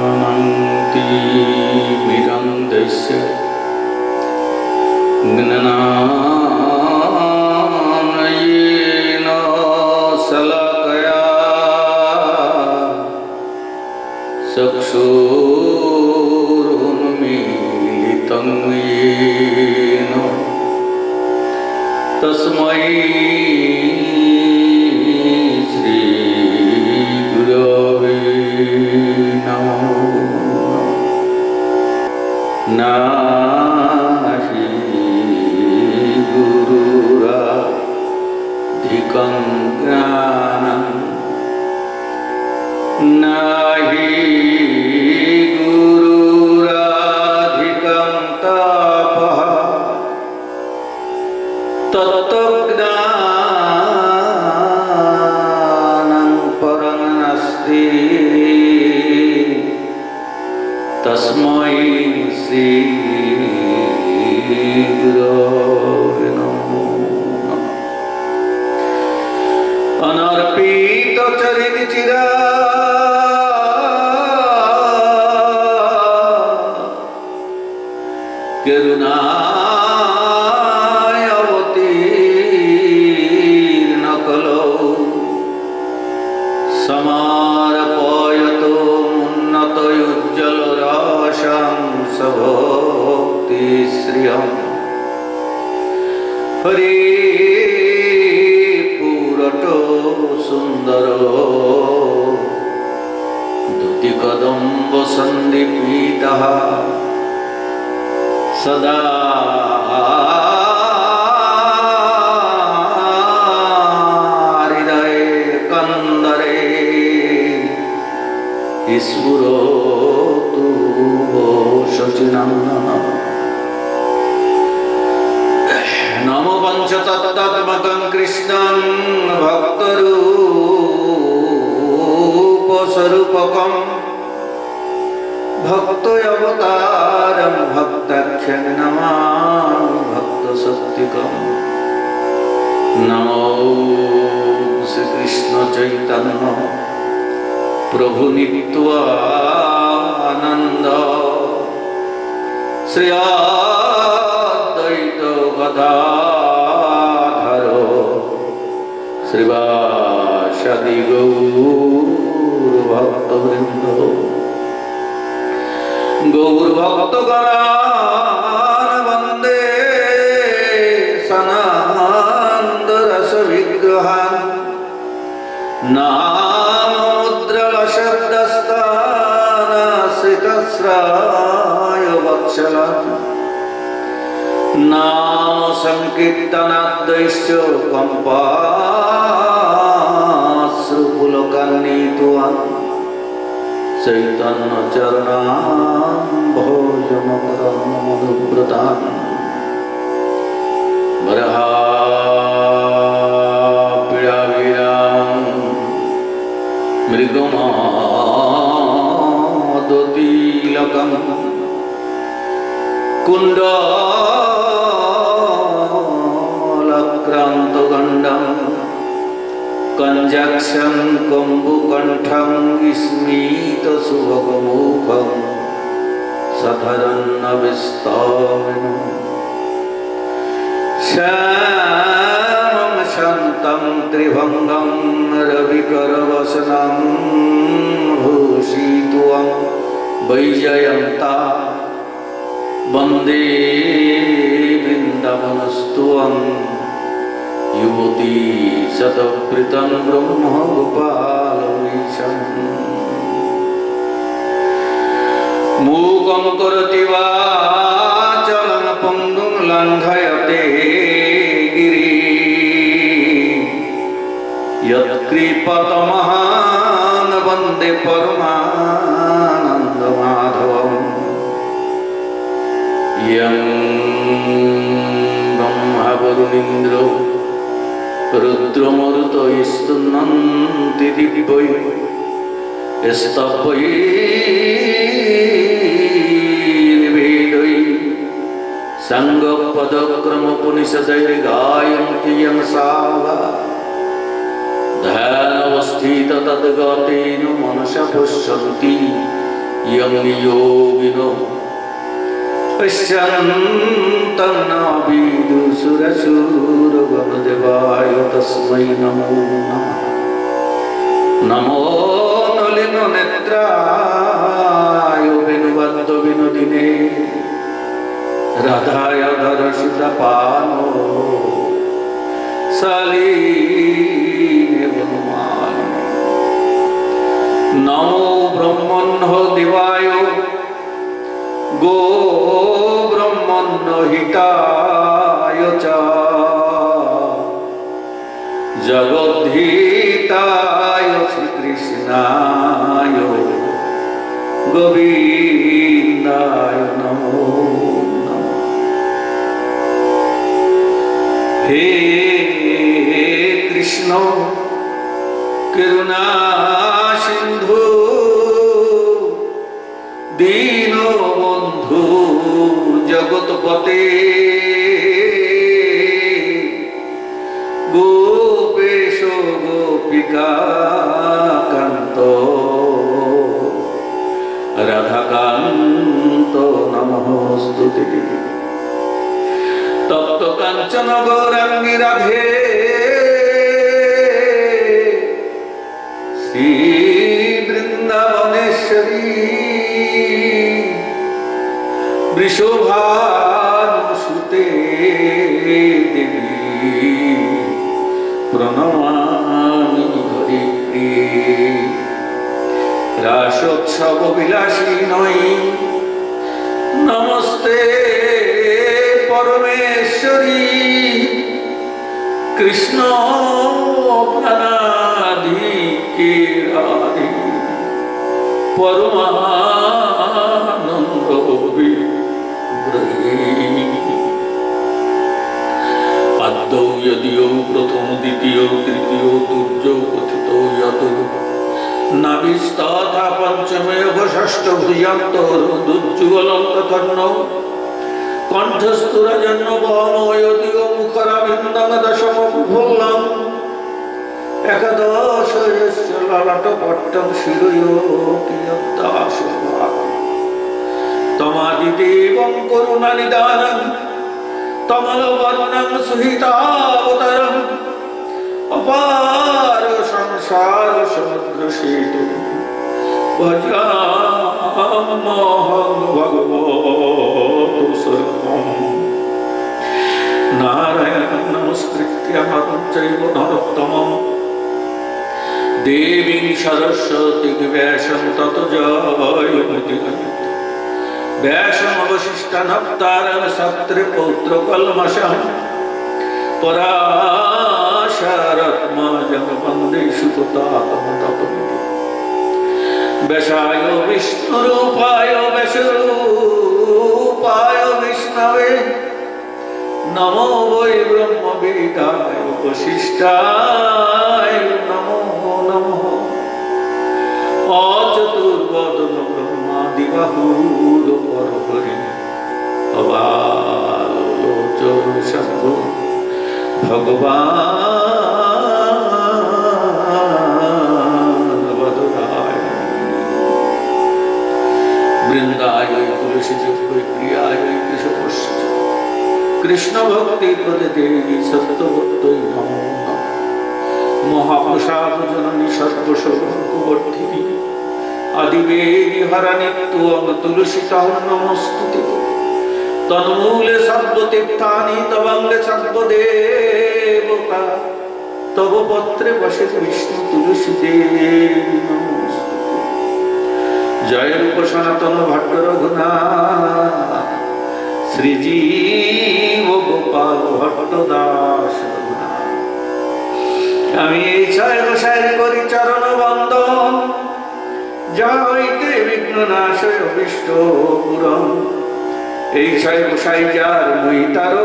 अज्ञानन्ति मिरन्दस्य ज्ञानानयेन शलाकया चक्षुरुन्मीलितं येन तस्मै श्री गुरवे नमः। नाहि गुरुराधिकं ज्ञानं नाहि गुरुराधिकं तपः तत्त्वज्ञानं परं नास्ति तस्मै श्री गुरवे नमः। अनर्पित चरितचिरा करुणाय अवतीर्ण कलो समार्पयतो उन्नतयुज्ज्वलराशां सभक्तिश्रियम् हरे पुरतो सुन्दरो दुतिकदम्ब सन्दीपितः सदा हृदये कंदरे स्फुरतु शचिनन्दनः। नमो पञ्चतत्त्वात्मकं कृष्णं भक्तरूपस्वरूपकं भक्तोऽवतारं भक्ताख्यं नमामि भक्तशक्तिकं। नमो श्रीकृष्ण चैतन्य प्रभु नित्यानंद श्री अद्वैत गदाधर श्रीवासादि गौरभक्तवृन्द। गौरभक्तगणान् वन्दे सनन्दरसविग्रहान् नाममुद्रलशब्दस्तानाश्रितश्रायवत्सलान् नामसङ्कीर्तनाद्यश्च कम्पाश्रुपुलकान्नीतवान् चैतन्यचरणाम्भोजमकरन्नमधुव्रतान् बर्हापीडाभिरामं मृगमादतिलकं कुण्डलाक्रान्तगण्डं कंजाक्षं कम्बुकण्ठं स्मितसुभगमुखं सधरन्नविस्ताविनं श्यामं शान्तं त्रिभङ्गं रविकरवसनं भूषितुं वैजयन्ता वन्दे वृन्दावनस्तुवं युवती शतप्रीतं ब्रह्म गोपालमीशम्। मूकं करोति वाचालं पङ्गुं लङ्घयते गिरिं यत्कृपातमहान् वन्दे परमानन्दमाधवम्। यं ब्रह्मा वरुणेन्द्रो रुद्रमरुतो स्तुन्नन्ति दिव्यै स्तवैर्वेदैः साङ्गपदक्रमशः क्रमोपनिषदैर्गायन्ति यं सावा ध्यानवस्थित तद्गतेन मनसा पश्यन्ति यं योगिनो पश्यन्तन्नाभिदुसुरसुरगणदेवाय तस्मै नमो नमः। नमो नलिननेत्राय वेणुबद्धविनोदिने राधाय धरसुतपानो शालीने वनमालिने। नमो ब्रह्मण्यो देवाय गो ब्रह्मण्य हिताय च जगद्धिताय श्रीकृष्णाय गोविन्दाय नमो नमः। हे कृष्ण करुणा सिंधु दीनबन्धु जगत्पते गोपेश गोपिका कांत राधाकांत नमोस्तुते। तप्त कांचन गौरांगी राधे श्री वृंदावनेश्वरी वृषभानुसुते देवी प्रणमामि हरिप्रिये। रासोत्सव विलासिनी नमस्ते परमेश्वरी कृष्ण प्राणाधिके राधे परमानंद विग्रहे। आद्यौ यदियो प्रथम द्वितीय तृतीय तुर्यो कथितो यदु नाभिस्तथा पंचमेव षष्ठ भुजन्तो रुजुगलं तथन्नौ कंठस्थुरजन्म बहनो यदियो मुखराविन्दं दशमभुल्लं एकादश यस्य ललाटपट्टं शिरयोऽपि यद्दासभाति तमादिदेवं करुणानिदानं तमलवर्णं सुहितावतरम् अपार संसार समुद्र सेतु भजाम्यहं भगवतो सर्वं। नारायणं नमस्कृत्य नरं चैव नरोत्तमं देवीं सरस्वतीं व्यासं ततो जयमुदीरयेत्। व्यासमवशिष्टनप्तारं सत्रिपौत्रकल्मषं पराशरत्मजं वन्दे सुकृतातमतपनिधिं। व्यासाय विष्णुरूपाय व्यासरूपाय विष्णवे नमो वै ब्रह्मवेदाय वसिष्ठाय नमो नमः। अचतुर्वदन ब्रह्मादिबाहुर परहरि अबालोचन शम्भो भगवान वदनाय वृंदाय तुलसी प्रियाय केशवस्य कृष्ण भक्ति पद देवी सत्यवत्तै नमो नमः। महाप्रसाद जननी सर्वसौवर्धिनी आदिवेदी हरनित्वं तुलसीतां नमस्तुते। तन्मूले सर्वतीर्थानि तवांगे सर्वदेवता तव पत्रे वसति विष्णु तुलसी देवी नमस्तुते। जय रूप सनातन भट्ट रघुनाथ श्रीजीव गोपाल भट्ट दास रघुनाथ। आमी এই ছয় গোসাইর করি চরণ বন্দন যা হইতে বিঘ্ন নাশয় অভিষ্ট পূরণ। এই ছয় গোসাই যার মুই তার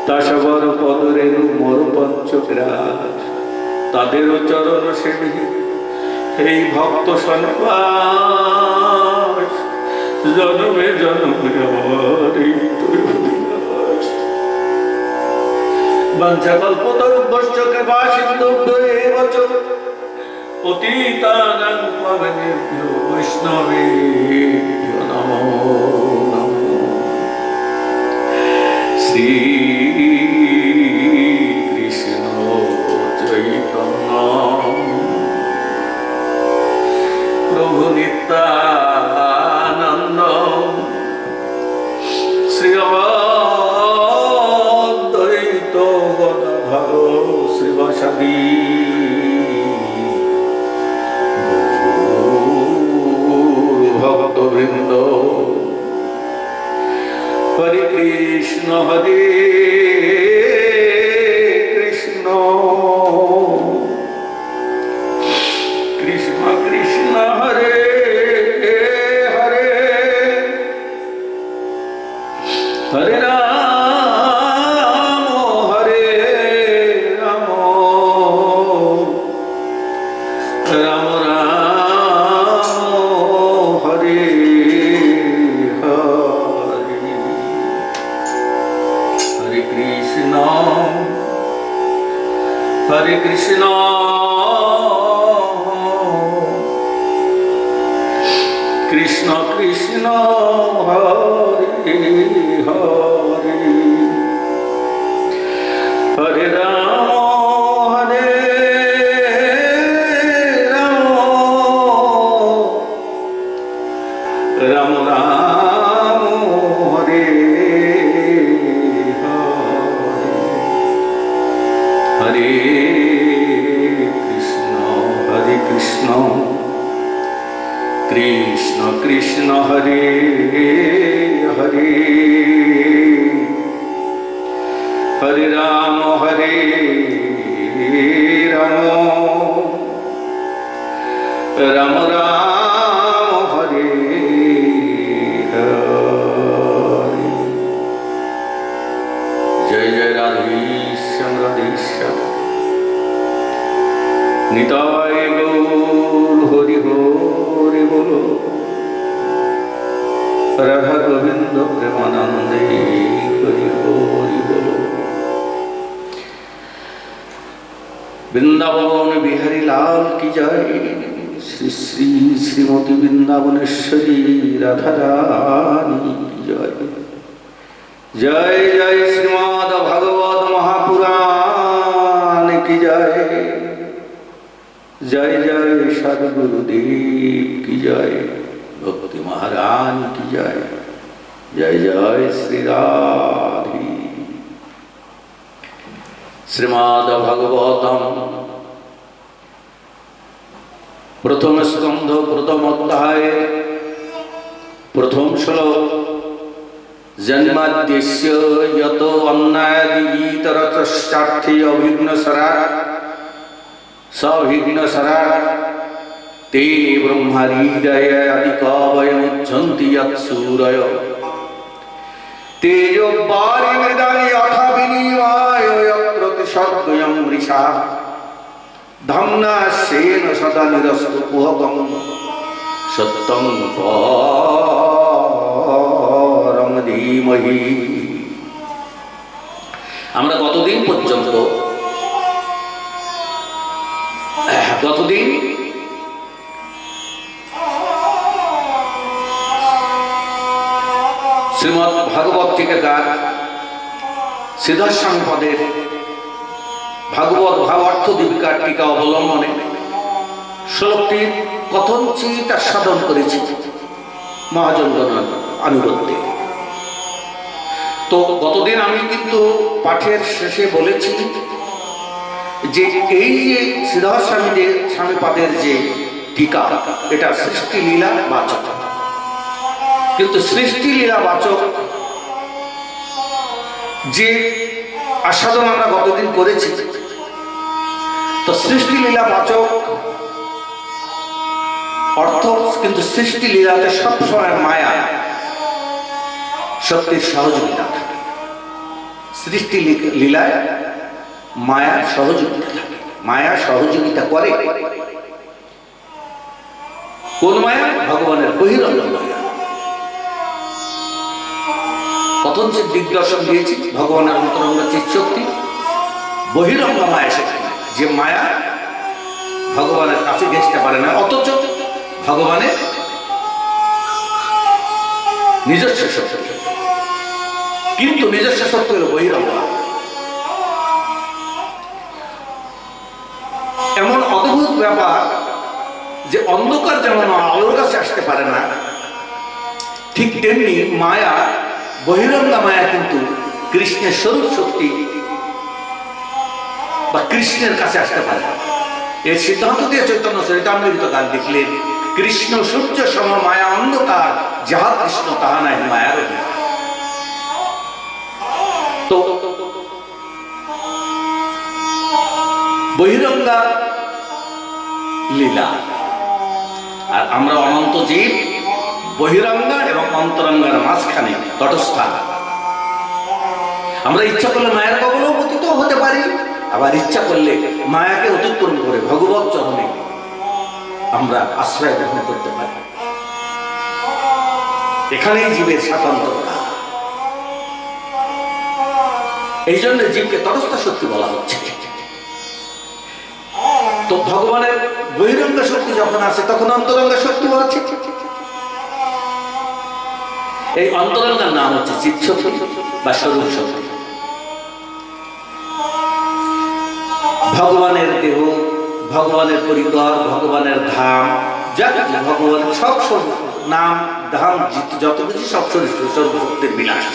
তাসবর পদরেণু মোর পঞ্চগ্রাস তাদেরও চরণ সেবী এই ভক্ত সন্ন্যাস জনমে জনমে আমার এই অভিলাষ। বাঞ্ছাকল্পতরুভ্যশ্চ কৃপা সিন্ধুভ্যেব চ পতিতানাং পাবনেভ্যো বৈষ্ণবেভ্যো নমো নমো। শ্রী কৃষ্ণ চৈতন্য প্রভু নিত্যানন্দ শ্রী অদ্বৈত গদাধর শ্রীবাসাদি ভক্তবৃন্দ। হরে কৃষ্ণ হরে কৃষ্ণ কৃষ্ণ কৃষ্ণ হরে হরে হরে রাম হরে রাম রাম রাম হরে হরে। হরে কৃষ্ণ হরে কৃষ্ণ কৃষ্ণ কৃষ্ণ হরে হরে হরে রাম হরে রাম রাম রাম হরে হরে হরে কৃষ্ণ কৃষ্ণ কৃষ্ণ হরে হরে হরে রাম রাম রাম হরে হরে। জয় জয় রাধেশ্যাম রাধেশ্যাম নিতাই গৌর হরি হরি বলো। রাধা গোবিন্দ প্রেমানন্দে হরি হরি বলো। বৃন্দাবন বিহারী লাল কি জয়। শ্রী শ্রী শ্রীমতী বৃন্দাবনেশ্বরী রাধা রানী কি জয়। জয় জয় শ্রীমদ্ ভাগবত মহাপুরাণ কি জয়। जय जय सद्गुरुदेव की जय। भक्ति महारानी की जय। जय जय श्री राधे। श्रीमद् भागवतम प्रथम स्कंध प्रथम अध्याय प्रथम श्लोक। जन्माद्यस्य यतो अन्नादिगीतरतश्चार्थे अभिघ्नसरात् सविघ्नसरात् तेने ब्रह्महृदय अधिकवयमुज्झन्ति यत्सूरय तेजो वारिमृदानि यथा विनिमयो यत्र तिष्ठद्वयं मृषा धम्ना स्वेन सदा निरस्तु कुहकं सत्यं परं धीमहि। আমরা কতদিন পর্যন্ত গতদিন শ্রীমদ্ ভাগবত টিকাকার সিদ্ধার্থ পদের ভাগবত ভাবার্থ দীপিকার টিকা অবলম্বনে শ্লোকটির কথঞ্চিত আস্বাদন করেছি মহাজনগণের আনুগত্যে। তো গতদিন আমি কিন্তু পাঠের শেষে বলেছি যে এই যে শ্রীধর স্বামীপাদের যে টিকা এটা সৃষ্টি লীলা বাচক। কিন্তু সৃষ্টি লীলা বাচক যে আস্বাদন আমরা গতদিন করেছি, তো সৃষ্টি লীলা বাচক অর্থ কিন্তু সৃষ্টি লীলাতে সবসময় মায়া শক্তির সহযোগিতা থাকে। সৃষ্টি লীলায় মায়ার সহযোগিতা থাকে, মায়া সহযোগিতা করে। কোন মায়া? ভগবানের বহিরঙ্গ মায়া। প্রথম যে দিগদর্শন দিয়েছি ভগবানের অন্তরঙ্গ চিৎশক্তি, বহিরঙ্গ মায়া শক্তি, যে মায়া ভগবানের কাছে ঘেঁষতে পারে না, অথচ ভগবানের নিজস্ব শক্তি, কিন্তু নিজস্ব শক্তি হল বহিরঙ্গ। এমন অদ্ভুত ব্যাপার যে অন্ধকার যেমন আলোর কাছে আসতে পারে না, ঠিক তেমনি মায়া, বহিরঙ্গা মায়া কিন্তু কৃষ্ণের স্বরূপ শক্তি বা কৃষ্ণের কাছে আসতে পারে না। এর সিদ্ধান্ত দিয়ে চৈতন্য চরিতামৃত গান লিখলেন, কৃষ্ণ সূর্য সম মায়া অন্ধকার, যাহা কৃষ্ণ তাহা নাই মায়ার অধিকার। তো বহিরঙ্গা লীলা, আর আমরা অনন্ত জীব বহিরঙ্গা এবং অন্তরঙ্গার মাঝখানে তটস্থা। আমরা ইচ্ছা করলে মায়ের কবলেও পতিত হতে পারি, আবার ইচ্ছা করলে মায়াকে অতিক্রম করে ভগবত চরণে আমরা আশ্রয় গ্রহণ করতে পারি। এখানেই জীবের স্বাতন্ত্রতা। এই জন্য জীবকে তটস্থ শক্তি বলা হচ্ছে। তো ভগবানের বহিরঙ্গ শক্তি যখন আছে তখন অন্তরঙ্গ শক্তিও আছে। এই অন্তরঙ্গের নাম হচ্ছে চিৎশক্তি বা স্বরূপ শক্তি। ভগবানের দেহ, ভগবানের পরিকর, ভগবানের ধাম, যা কিছু ভগবানের সব নাম ধাম যত কিছু সব স্বরূপ শক্তির বিলাস।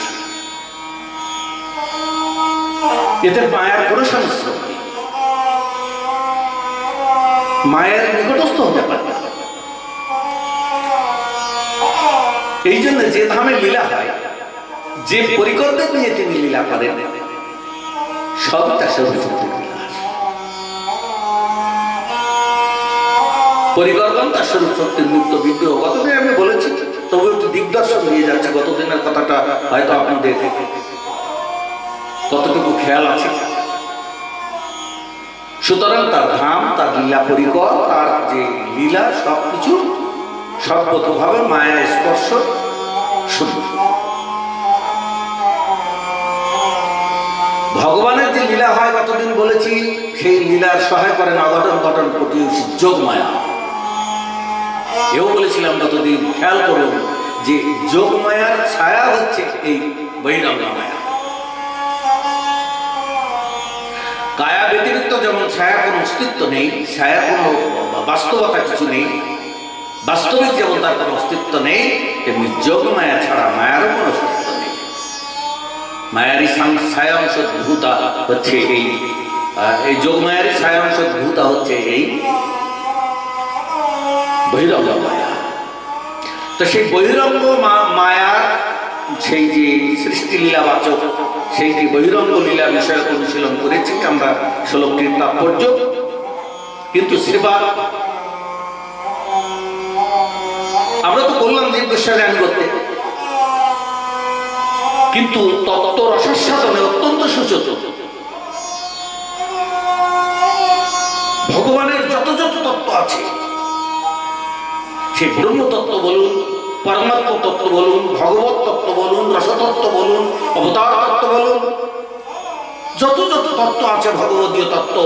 এতে মায়ের কোনো সংস্রব নেই, মায়ের নিকটস্থ হতে পারে না। এই জন্য যে ধামে লীলা হয়, যে পরিকল্পনা নিয়ে তিনি লীলা করেন, সবটা স্বরূপ শক্তির বিলাস। পরিকল্পনা তার স্বরূপ শক্তির মুক্ত বিগ্রহ। কতদিন আমি বলেছি, তবু একটু দিগদর্শন দিয়ে যাচ্ছে। গতদিনের কথাটা হয়তো আপনাদের কতটুকু খেয়াল আছে। সুতরাং তার ধাম, তার লীলা পরিকর, তার যে লীলা, সবকিছু সর্বতভাবে মায়া স্পর্শ শুধু। ভগবানের যে লীলা হয় কতদিন বলেছি, সেই লীলার সহায় করেন অঘটন ঘটন প্রতিবেশী যোগ মায়া। এও বলেছিলাম কতদিন, খেয়াল করুন যে যোগ মায়ার ছায়া হচ্ছে এই বহিরঙ্গা মায়া। কায়া ব্যতিরিক্ত যেমন ছায়া কোনো অস্তিত্ব নেই, ছায়া কোনো বাস্তবতা কিছু নেই, বাস্তবিক যেমন তার কোনো অস্তিত্ব নেই, তেমনি যোগ মায়া ছাড়া মায়ারও কোনো অস্তিত্ব নেই। মায়ারই ছায়াংশ ভূতা হচ্ছে এই যোগ মায়ারই ছায়াংশ ভূতা হচ্ছে এই বহিরঙ্গ মায়া। তো সেই বহিরঙ্গ মায়ার সেই যে সৃষ্টি লীলাবাচক, সেই যে বহিরঙ্গ লীলা বিষয়ে অনুশীলন করেছি আমরা শ্লোকটির তাৎপর্য। কিন্তু শ্রীপাদ, আমরা তো বললাম যে বিষয়ে জ্ঞান করতে, কিন্তু তত্ত্ব রসাস্বাদনে অত্যন্ত সচেতন। ভগবানের যত যত তত্ত্ব আছে, সেই ব্রহ্মতত্ত্ব বলুন, পরমাত্ম তত্ত্ব বলুন, ভগবত তত্ত্ব বলুন, রসতত্ত্ব বলুন, অবতার তত্ত্ব বলুন, যত যত তত্ত্ব আছে ভগবদীয় তত্ত্ব,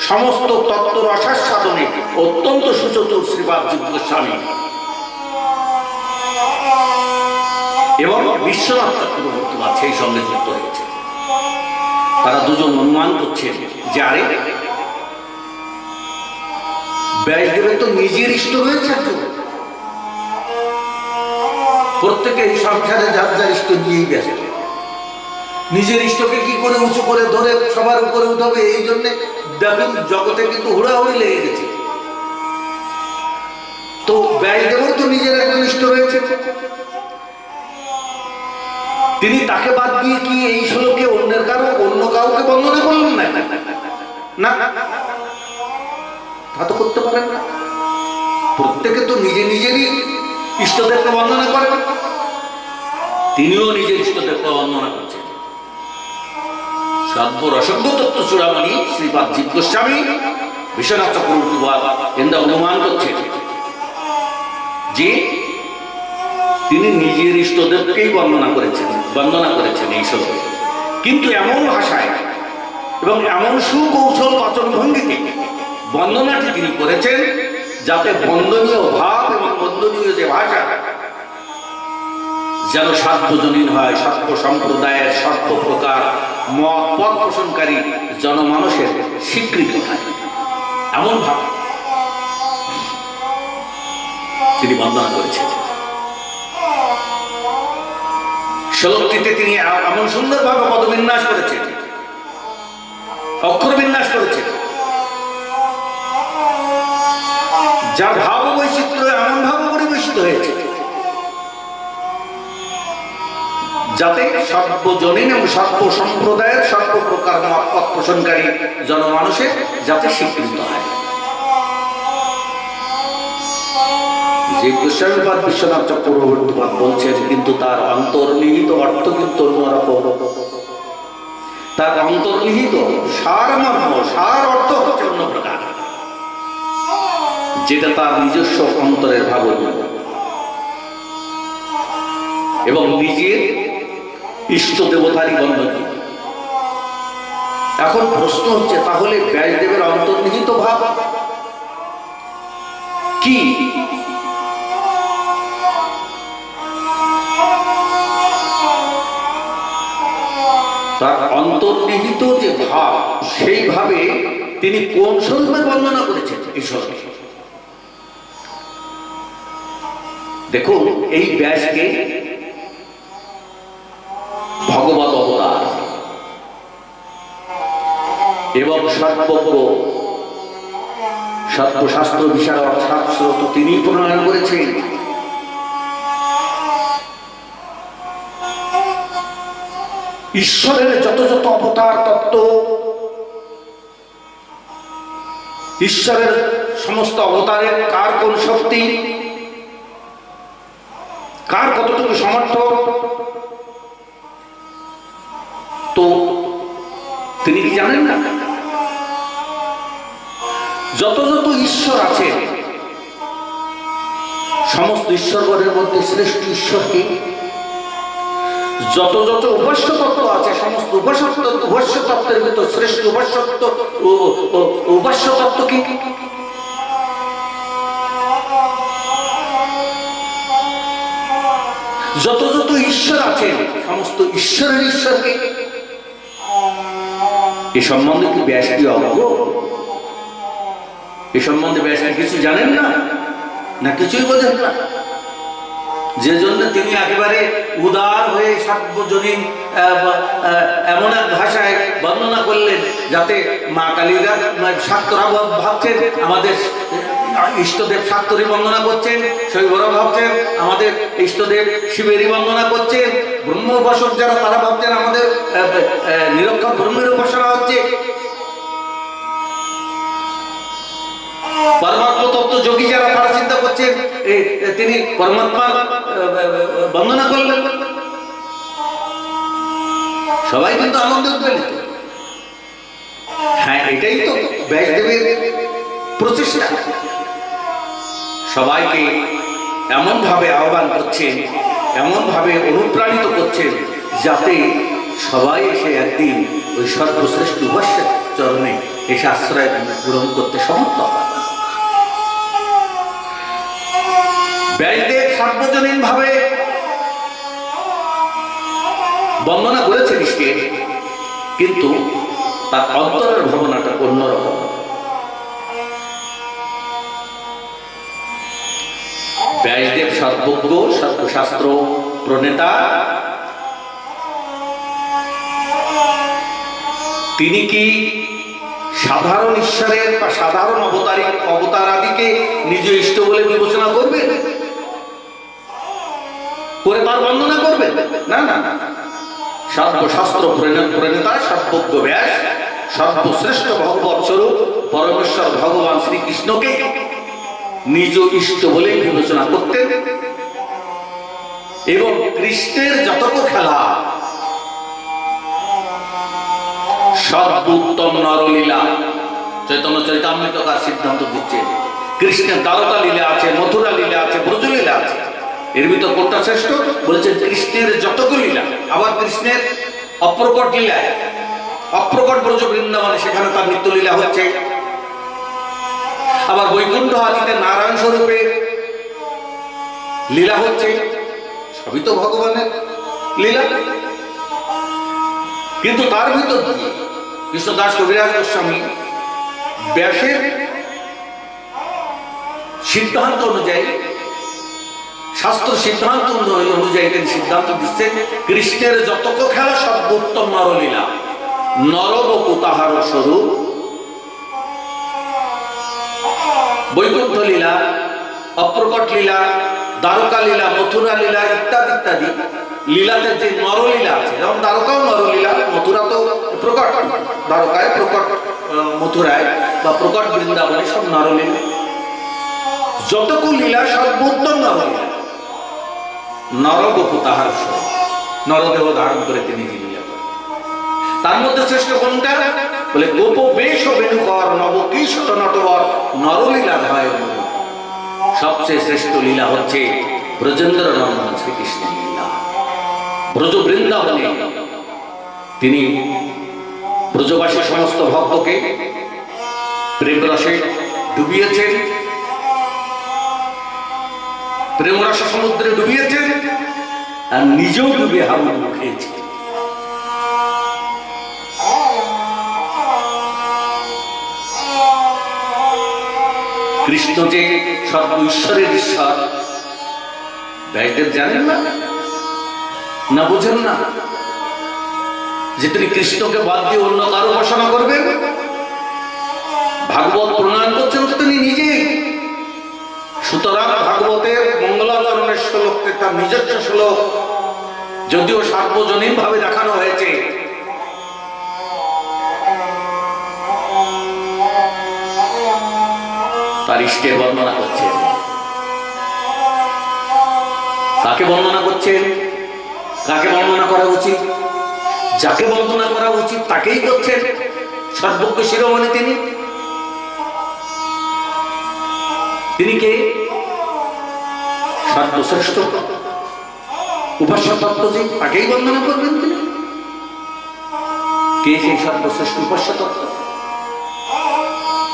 সমস্ত তত্ত্ব রসাস্বাদনে অত্যন্ত সুচতুর শ্রীপাদ জীব গোস্বামী এবং বিশ্বনাথ চক্রবর্তী সেই সঙ্গে যুক্ত হয়েছে। তারা দুজন অনুমান করছেন যে আরে ব্যাসদেবের তো নিজের ইষ্ট হয়েছে, প্রত্যেকে এই সংসারে যার যার ইষ্ট নিয়েই ব্যস্ত। নিজের ইষ্টকে কি করে উঁচু করে ধরে সবার উপরে উঠাবে, এই জন্য দেখুন জগতে কিন্তু হুড়াহুড়ি লেগে গেছে। তো ব্যাসদেবের তো নিজের একজন ইষ্ট রয়েছে, তিনি তাকে বাদ দিয়ে কি এই শ্লোকে অন্য কাউকে বন্দনা করলেন না? তা তো করতে পারেন না। প্রত্যেকে তো নিজেরই ইষ্টদেবকে বন্দনা করেন, তিনিও নিজের ইষ্টদেবকে বন্দনা করছেন। সর্বরসজ্ঞ তত্ত্ব চূড়ামণি শ্রীপাদ জীব গোস্বামী বিশ্বনাথ চক্রবর্তী এন্দা অনুমান করছেন যে তিনি নিজের ইষ্টদেবকেই বর্ণনা করেছেন। বন্দনা করেছেন এই শ্লোকে, কিন্তু এমন ভাষায় এবং এমন সুকৌশল বচনভঙ্গিতে বন্দনাটি তিনি করেছেন যাতে বন্দনীয় ভাব এবং বন্দনীয় যে ভাষা যেন সার্বজনীন হয়, সর্ব সম্প্রদায়ের সর্বপ্রকার মত পথ পোষণকারী জনমানুষের স্বীকৃত হয়, এমন ভাবে তিনি বন্দনা করেছেন। শ্লোকটিতে তিনি এমন সুন্দরভাবে পদবিন্যাস করেছেন, অক্ষর বিন্যাস করেছেন, যার ভাব বৈচিত্র্য এমন ভাবে পরিবেশিত হয়েছে যাতে সর্বজনীন এবং সর্ব সম্প্রদায়ের সর্বপ্রকার মত পথ পোষণকারী জনমানুষের যাতে স্বীকৃত হয়। যে গোস্বামীপাদ বিশ্বনাথ চক্রবর্তীপাদ বলছেন, কিন্তু তার অন্তর্নিহিত অর্থ কিন্তু অন্যরকম। তার অন্তর্নিহিত সারমর্ম, সার অর্থ হচ্ছে অন্য প্রকার, যেটা তার নিজস্ব অন্তরের ভাবনীয় এবং নিজের ইষ্ট দেবতারই বন্দনীয়। এখন প্রশ্ন হচ্ছে, তাহলে ব্যাসদেবের অন্তর্নিহিত ভাব কি? তার অন্তর্নিহিত যে ভাব, সেইভাবে তিনি কোন স্বরূপের বর্ণনা করেছেন এই শ্লোকে? দেখুন, এই ব্যাসকে ভগবত অবতার এবং সর্বজ্ঞ সর্বশাস্ত্র বিশারদ শাস্ত্র তো তিনি প্রণয়ন করেছেন। ঈশ্বরের যত যত অবতার তত্ত্ব, ঈশ্বরের সমস্ত অবতারের কার কোন শক্তি, কার কতটুকু সামর্থ্য, তো তিনি কি জানেন না? যত যত ঈশ্বর আছে, সমস্ত ঈশ্বরগণের মধ্যে শ্রেষ্ঠ ঈশ্বরকে, যত যত উপাস্য তত্ত্ব আছে, সমস্ত উপাস্য তত্ত্বের ভিতর শ্রেষ্ঠ উপাস্য তত্ত্ব কি? যত যত ঈশ্বর আছেন, সমস্ত ঈশ্বরের ঈশ্বরকে। এ সম্বন্ধে কি ব্যাস কি অজ্ঞ? এ সম্বন্ধে ব্যাস কিছু জানেন না, না কিছুই বোঝেন না? যে জন্য তিনি একেবারে উদার হয়ে সর্বজনীন এমন এক ভাষায় বর্ণনা করলেন যাতে মা কালীরা শাক্তরা ভাবছেন আমাদের ইষ্টদেব শাক্তরই বন্দনা করছেন, শৈবরা ভাবছেন আমাদের ইষ্টদেব শিবেরই বন্দনা করছেন, ব্রহ্ম উপাসক যারা তারা ভাবছেন আমাদের নিরক্ষর ব্রহ্মের উপাসনা হচ্ছে। পরমাত্মা তত্ত্ব যোগী যারা তারা চিন্তা করছেন তিনি পরমাত্মার বন্দনা করলেন। সবাই কিন্তু আনন্দ উদ্বেলিত। হ্যাঁ, এটাই তো ব্যাসদেবের প্রচেষ্টা। সবাইকে এমন ভাবে আহ্বান করছেন, এমন ভাবে অনুপ্রাণিত করছেন যাতে সবাই এসে একদিন ওই সর্বশ্রেষ্ঠ উপাস্যের চরণে এসে আশ্রয় গ্রহণ করতে সমর্থ হয়। ব্যাসদেব সার্বজনীন ভাবে বন্দনা করেছেন ইষ্টকে, কিন্তু তার অন্তরের ভাবনাটা অন্যরকম। ব্যাসদেব সর্বজ্ঞ, সর্বশাস্ত্র প্রণেতা। তিনি কি সাধারণ ঈশ্বরের বা সাধারণ অবতার আদিকে নিজ ইষ্ট বলে বিবেচনা করবেন, করে তার বন্দনা করবেন? না না না, সর্বশাস্ত্র প্রণেতা সর্বজ্ঞ ব্যাস সর্বশ্রেষ্ঠ ভগবৎ স্বরূপ পরমেশ্বর ভগবান শ্রীকৃষ্ণকে নিজ ইষ্ট বলে বিবেচনা করতেন। এবং কৃষ্ণের যতক খেলা সর্বোত্তম নরলীলা, চৈতন্য চরিতামৃতকার সিদ্ধান্ত দিচ্ছেন কৃষ্ণের দ্বারকা লীলা আছে, মথুরা লীলা আছে, ব্রজলীলা আছে, এর ভিতর কোনটা শ্রেষ্ঠ? বলেছেন কৃষ্ণের যতগুলো লীলা। আবার কৃষ্ণের অপ্রকট লীলায়, অপ্রকট ব্রজ বৃন্দাবনে সেখানে তার নিত্য লীলা হচ্ছে। আবার বৈকুণ্ঠ আদিতে নারায়ণ স্বরূপে লীলা হচ্ছে, সবই তো ভগবানের লীলা। কিন্তু তার ভিতর দিয়ে কৃষ্ণদাস কবিরাজ গোস্বামী ব্যাসের সিদ্ধান্ত অনুযায়ী, শাস্ত্র সিদ্ধান্ত অনুযায়ী তিনি সিদ্ধান্ত দিচ্ছেন কৃষ্ণের যতক খেলা সর্বোত্তম নরলীলা, নরবপু তাহার স্বরূপ। বৈকুণ্ঠ লীলা, অপ্রকট লীলা, দ্বারকা লীলা, মথুরা লীলা ইত্যাদি ইত্যাদি লীলাতে যে নরলীলা আছে, যেমন দ্বারকাও নরলীলা, মথুরা তো প্রকট, দ্বারকায় প্রকট, মথুরায় বা প্রকট বৃন্দাবনে সব নরলীলা। যতকু লীলা সর্বোত্তম নরলীলা, নরবপু তাহার স্বরূপ, নরদেহ ধারণ করে তিনি লীলা করেন। তার মধ্যে শ্রেষ্ঠ কোনটা? বলে গোপ বেশ বেণুকর নবকিশোর নটবর নরলীলার হয়। সবচেয়ে শ্রেষ্ঠ লীলা হচ্ছে ব্রজেন্দ্র নন্দন শ্রীকৃষ্ণের লীলা। ব্রজ বৃন্দাবনে তিনি ব্রজবাসী সমস্ত ভক্তকে প্রেমরসে ডুবিয়েছেন, প্রেমরস সমুদ্রে ডুবিয়েছেন, আর নিজেও ডুবে হাবুডুবু খেয়েছেন। কৃষ্ণ যে সর্ব ঈশ্বরের ঈশ্বর, ব্যাসদেব জানেন না, না বোঝেন না যে তিনি কৃষ্ণকে বাদ দিয়ে অন্য কারো উপাসনা করবেন? ভাগবত প্রণয়ন করছেন তো তিনি নিজেই। সুতরাং ভাগবতের মঙ্গলাচরণের শ্লোককে তার নিজস্ব শ্লোক, যদিও সার্বজনীন ভাবে দেখানো হয়েছে, তার ইষ্টের বর্ণনা করছেন। কাকে বর্ণনা করছেন? কাকে বর্ণনা করা উচিত? যাকে বর্ণনা করা উচিত তাকেই করছেন। সর্বজ্ঞ শিরোমণি তিনি। তিনি কে? সর্বশ্রেষ্ঠ উপাস্য তত্ত্বজি, তাকেই বর্ণনা করবেন তিনি। কে সেই সর্বশ্রেষ্ঠ উপাস্য তত্ত্ব?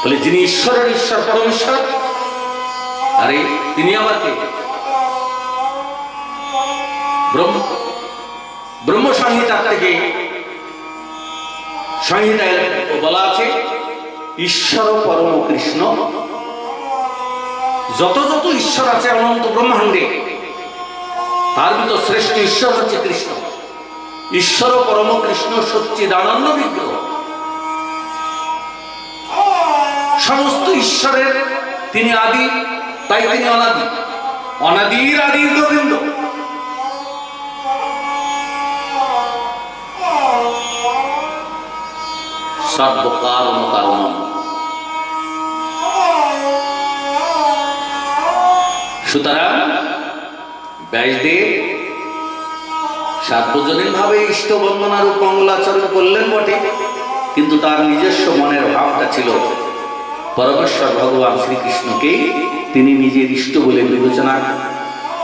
বলে যিনি ঈশ্বরের ঈশ্বর, পরমেশ্বর। আরে তিনি আবার কে? ব্রহ্ম সংহিতার থেকে সংহিতায় বলা আছে ঈশ্বর পরম কৃষ্ণ। যত যত ঈশ্বর আছে অনন্ত ব্রহ্মাণ্ডে, তার ভিতর শ্রেষ্ঠ ঈশ্বর হচ্ছে কৃষ্ণ। ঈশ্বর পরম কৃষ্ণ সচ্চিদানন্দ বিগ্রহ। সমস্ত ঈশ্বরের তিনি আদি, তাই তিনি অনাদি, অনাদির আদির গোবিন্দ। সর্বকারণ কারণ। সুতরাং ব্যাসদেব সার্বজনীন ভাবে ইষ্ট বন্দনার মঙ্গলাচরণ করলেন বটে, কিন্তু তার নিজস্ব মনের ভাবটা ছিল পরমেশ্বর ভগবান শ্রীকৃষ্ণকেই তিনি নিজের ইষ্ট বলে বিবেচনা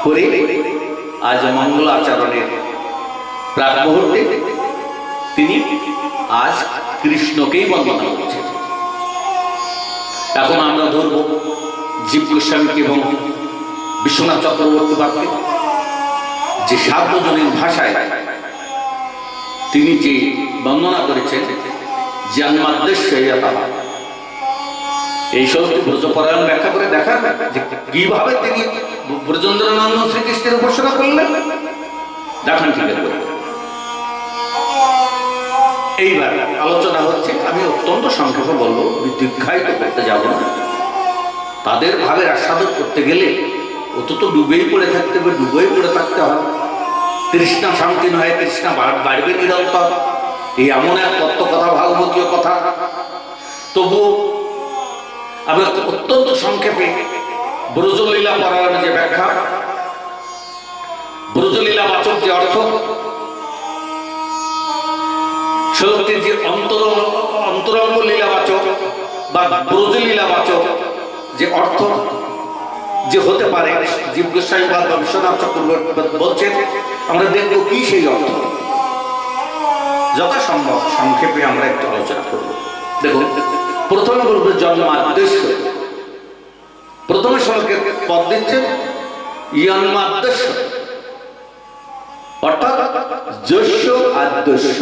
করে আজ মঙ্গলাচরণের প্রাক মুহূর্তে তিনি আজ কৃষ্ণকেই বন্দনা করছেন। এখন আমরা ধরব জীব গোস্বামীকে এবং বিশ্বনাথ চক্রবর্তী বাক্যে, যে সার্বজনীন ভাষায় তিনি যে বন্দনা করেছেন জন্মাদ্দেশ্য। এই সমস্ত ব্রজপরায়ণ ব্যাখ্যা করে দেখান যে কিভাবে তিনি ব্রজেন্দ্র নন্দন শ্রীকৃষ্ণের উপাসনা করলেন। দেখান ঠিক আছে। এইবার আলোচনা হচ্ছে, আমি অত্যন্ত সংক্ষেপে বলবো, দীর্ঘায়িত করতে যাব না। তাদের ভাবের আস্বাদন করতে গেলে অত তো ডুবেই পড়ে থাকতে হবে, ডুবেই পড়ে থাকতে হবে। তৃষ্ণা শান্তি নয়, তৃষ্ণা বাড়বে নিরন্তর। এই এমন এক তত্ত্ব কথা, ভাগবতীয় কথা। তবু আমি অত্যন্ত সংক্ষেপে ব্রজলীলা পরায়ণ যে ব্যাখ্যা, ব্রজলীলা বাচক যে অর্থ, শ্লোকটির যে অন্তরঙ্গ লীলাবাচক বা ব্রজলীলাবাচক যে অর্থ, যে হতে পারে, জীব গোস্বামীপাদ বা বিশ্বনাথ চক্রবর্তী বলছেন। আমরা দেখব কি সেই অর্থ, যথাসম্ভব সংক্ষেপে আমরা একটু আলোচনা করব। দেখুন, প্রথমে বলবো জন্মাদ্দেশ্য। প্রথমে শ্লোকের পদ দিচ্ছেন জন্মাদ্দেশ্য, অর্থাৎ যস্য আদ্যস্য,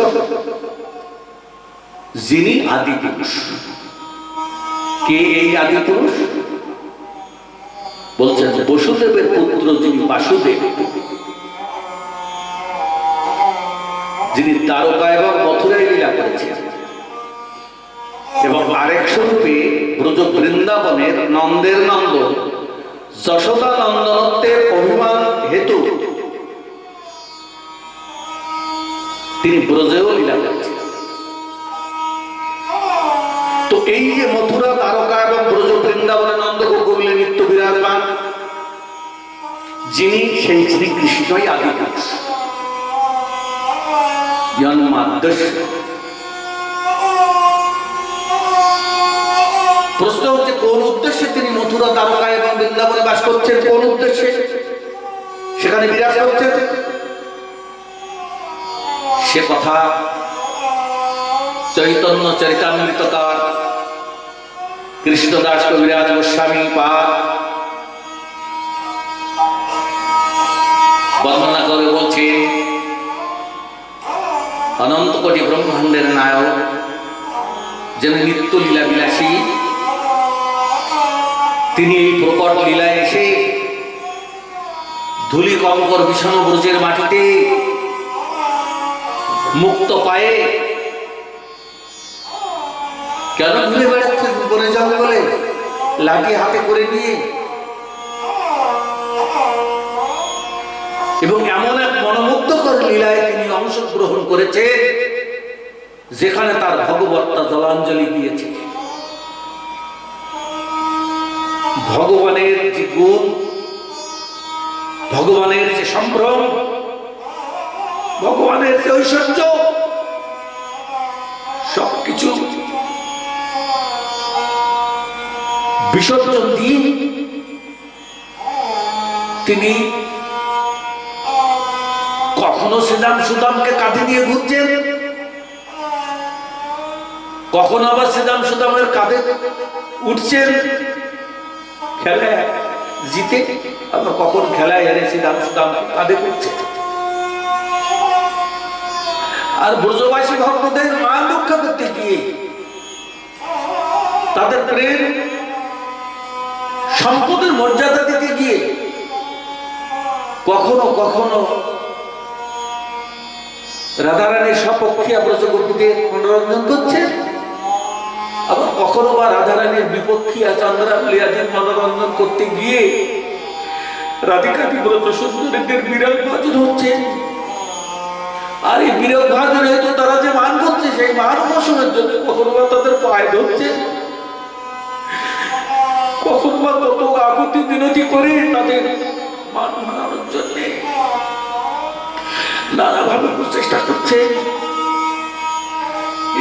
যিনি আদি পুরুষ। কে এই আদি পুরুষ? বলছেন বসুদেবের পুত্র যিনি বাসুদেব, যিনি দ্বারকা এবং মথুরায় লীলা করেছেন, এবং আরেক স্বরূপে ব্রজ বৃন্দাবনের নন্দের নন্দন যশোদা নন্দনত্বের অভিমান হেতু তিনি ব্রজেও লীলা করেছেন। তো এই যে মথুরা, দ্বারকা এবং ব্রজ বৃন্দাবনের নন্দ গোকুলে নিত্য বিরাজমান, যিনি সেই শ্রীকৃষ্ণই আদি পুরুষ, জন্মাদ্দেশ্য। প্রশ্ন হচ্ছে কোন উদ্দেশ্যে তিনি মথুরা, দ্বারকা এবং বৃন্দাবনে বাস করছেন? কোন উদ্দেশ্যে সেখানে বিরাজ করছেন? সে কথা চৈতন্য চরিতামৃতকার কৃষ্ণদাস কবিরাজ গোস্বামী পাদ বর্ণনা করে বলছেন, অনন্ত কোটি ব্রহ্মাণ্ডের নায়ক, যেন নিত্য লীলা বিলাসী, তিনি এই প্রকট লীলায় এসে ধূলি কঙ্কর বিষণ ব্রজের মাটিতে মুক্ত পায়ে কেন ঘুরে বেড়াচ্ছেন বনে জঙ্গলে লাঠি হাতে করে নিয়ে, এবং এমন এক মনোমুগ্ধকর লীলায় তিনি অংশগ্রহণ করেছেন যেখানে তার ভগবত্তা জলাঞ্জলি দিয়েছে। ভগবানের যে গুণ, ভগবানের যে সম্ভ্রম, ভগবানের যে ঐশ্বর্য, সবকিছু বিসর্জন দিয়ে তিনি কখনো শ্রীরাম সুদামকে কাঁধে নিয়ে ঘুরছেন, কখনো আবার শ্রীরাম সুদামের কাঁধে উঠছেন খেলায় জিতে, আবার কখন খেলায় হেরে শ্রীরাম সুদামকে কাঁধে উঠছেন। আর ব্রজবাসী ভক্তদের মান রক্ষা করতে গিয়ে, তাদের প্রেম সম্পদের মর্যাদা দিতে গিয়ে কখনো কখনো রাধারানীর সপক্ষিয়া ব্রজগোপীদের মনোরঞ্জন করছেন, আবার কখনো বা রাধারানীর বিপক্ষিয়া চন্দ্রাবলিয়াদের মনোরঞ্জন করতে গিয়ে রাধিকাটি ব্রজ সুন্দরীদের বিরাগ ভাজন হচ্ছেন। আর এই বিরাগ ভাজন হেতু তারা যে মান করছে, সেই মান পোষণের জন্য কখনো বা তাদের পায়ে ধরছে, কখনো বা তত আকুতি বিনতি করে তাদের মান মানানোর জন্য নানাভাবে প্রচেষ্টা করছে।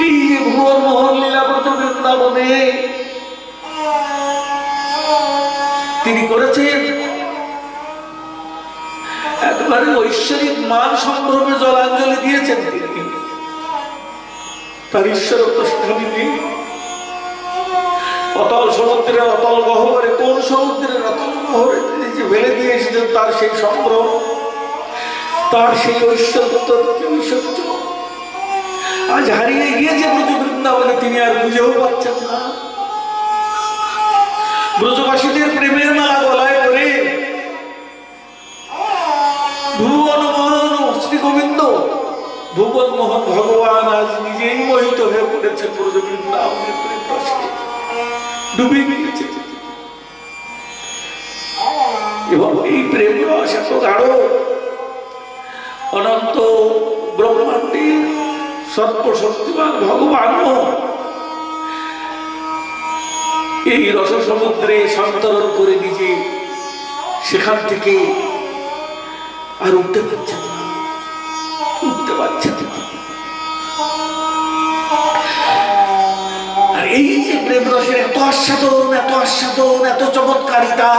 এই যে ভুবন মোহন লীলা ব্রজ বৃন্দাবনে তিনি করেছেন, একবারে ঐশ্বরিক মান সম্ভ্রমে জলাঞ্জলি দিয়েছেন তিনি। তার ঈশ্বরত্ব সেখানে নেই। অতল সমুদ্রের অতল গহ্বরে, কোন সমুদ্রের অতল গহ্বরে তিনি যে ফেলে দিয়ে এসেছেন তার সেই সম্ভ্রম, তার সেই ঐশ্বর্য, আজ হারিয়ে গিয়েছে ব্রজ বৃন্দাবনে, তিনি আর খুঁজেও পাচ্ছেন না। ব্রজবাসীদের প্রেমের মালা গলায় করে ভুবন মোহন শ্রী গোবিন্দ, ভুবন মোহন ভগবান আজ নিজেই মোহিত হয়ে পড়েছেন ব্রজ বৃন্দাবনের প্রেম রসে ডুবে গিয়েছে। এবং এই প্রেম রস এত গাঢ়, অনন্ত ব্রহ্মাণ্ডের সর্বশক্তিমান ভগবানও এই রস সমুদ্রে সন্তরণ করে নিজে সেখান থেকে আর উঠতে পারছেন না, উঠতে পারছেন না। আর এই যে প্রেম রসের এত আস্বাদন, এত আস্বাদন, এত চমৎকারিতা,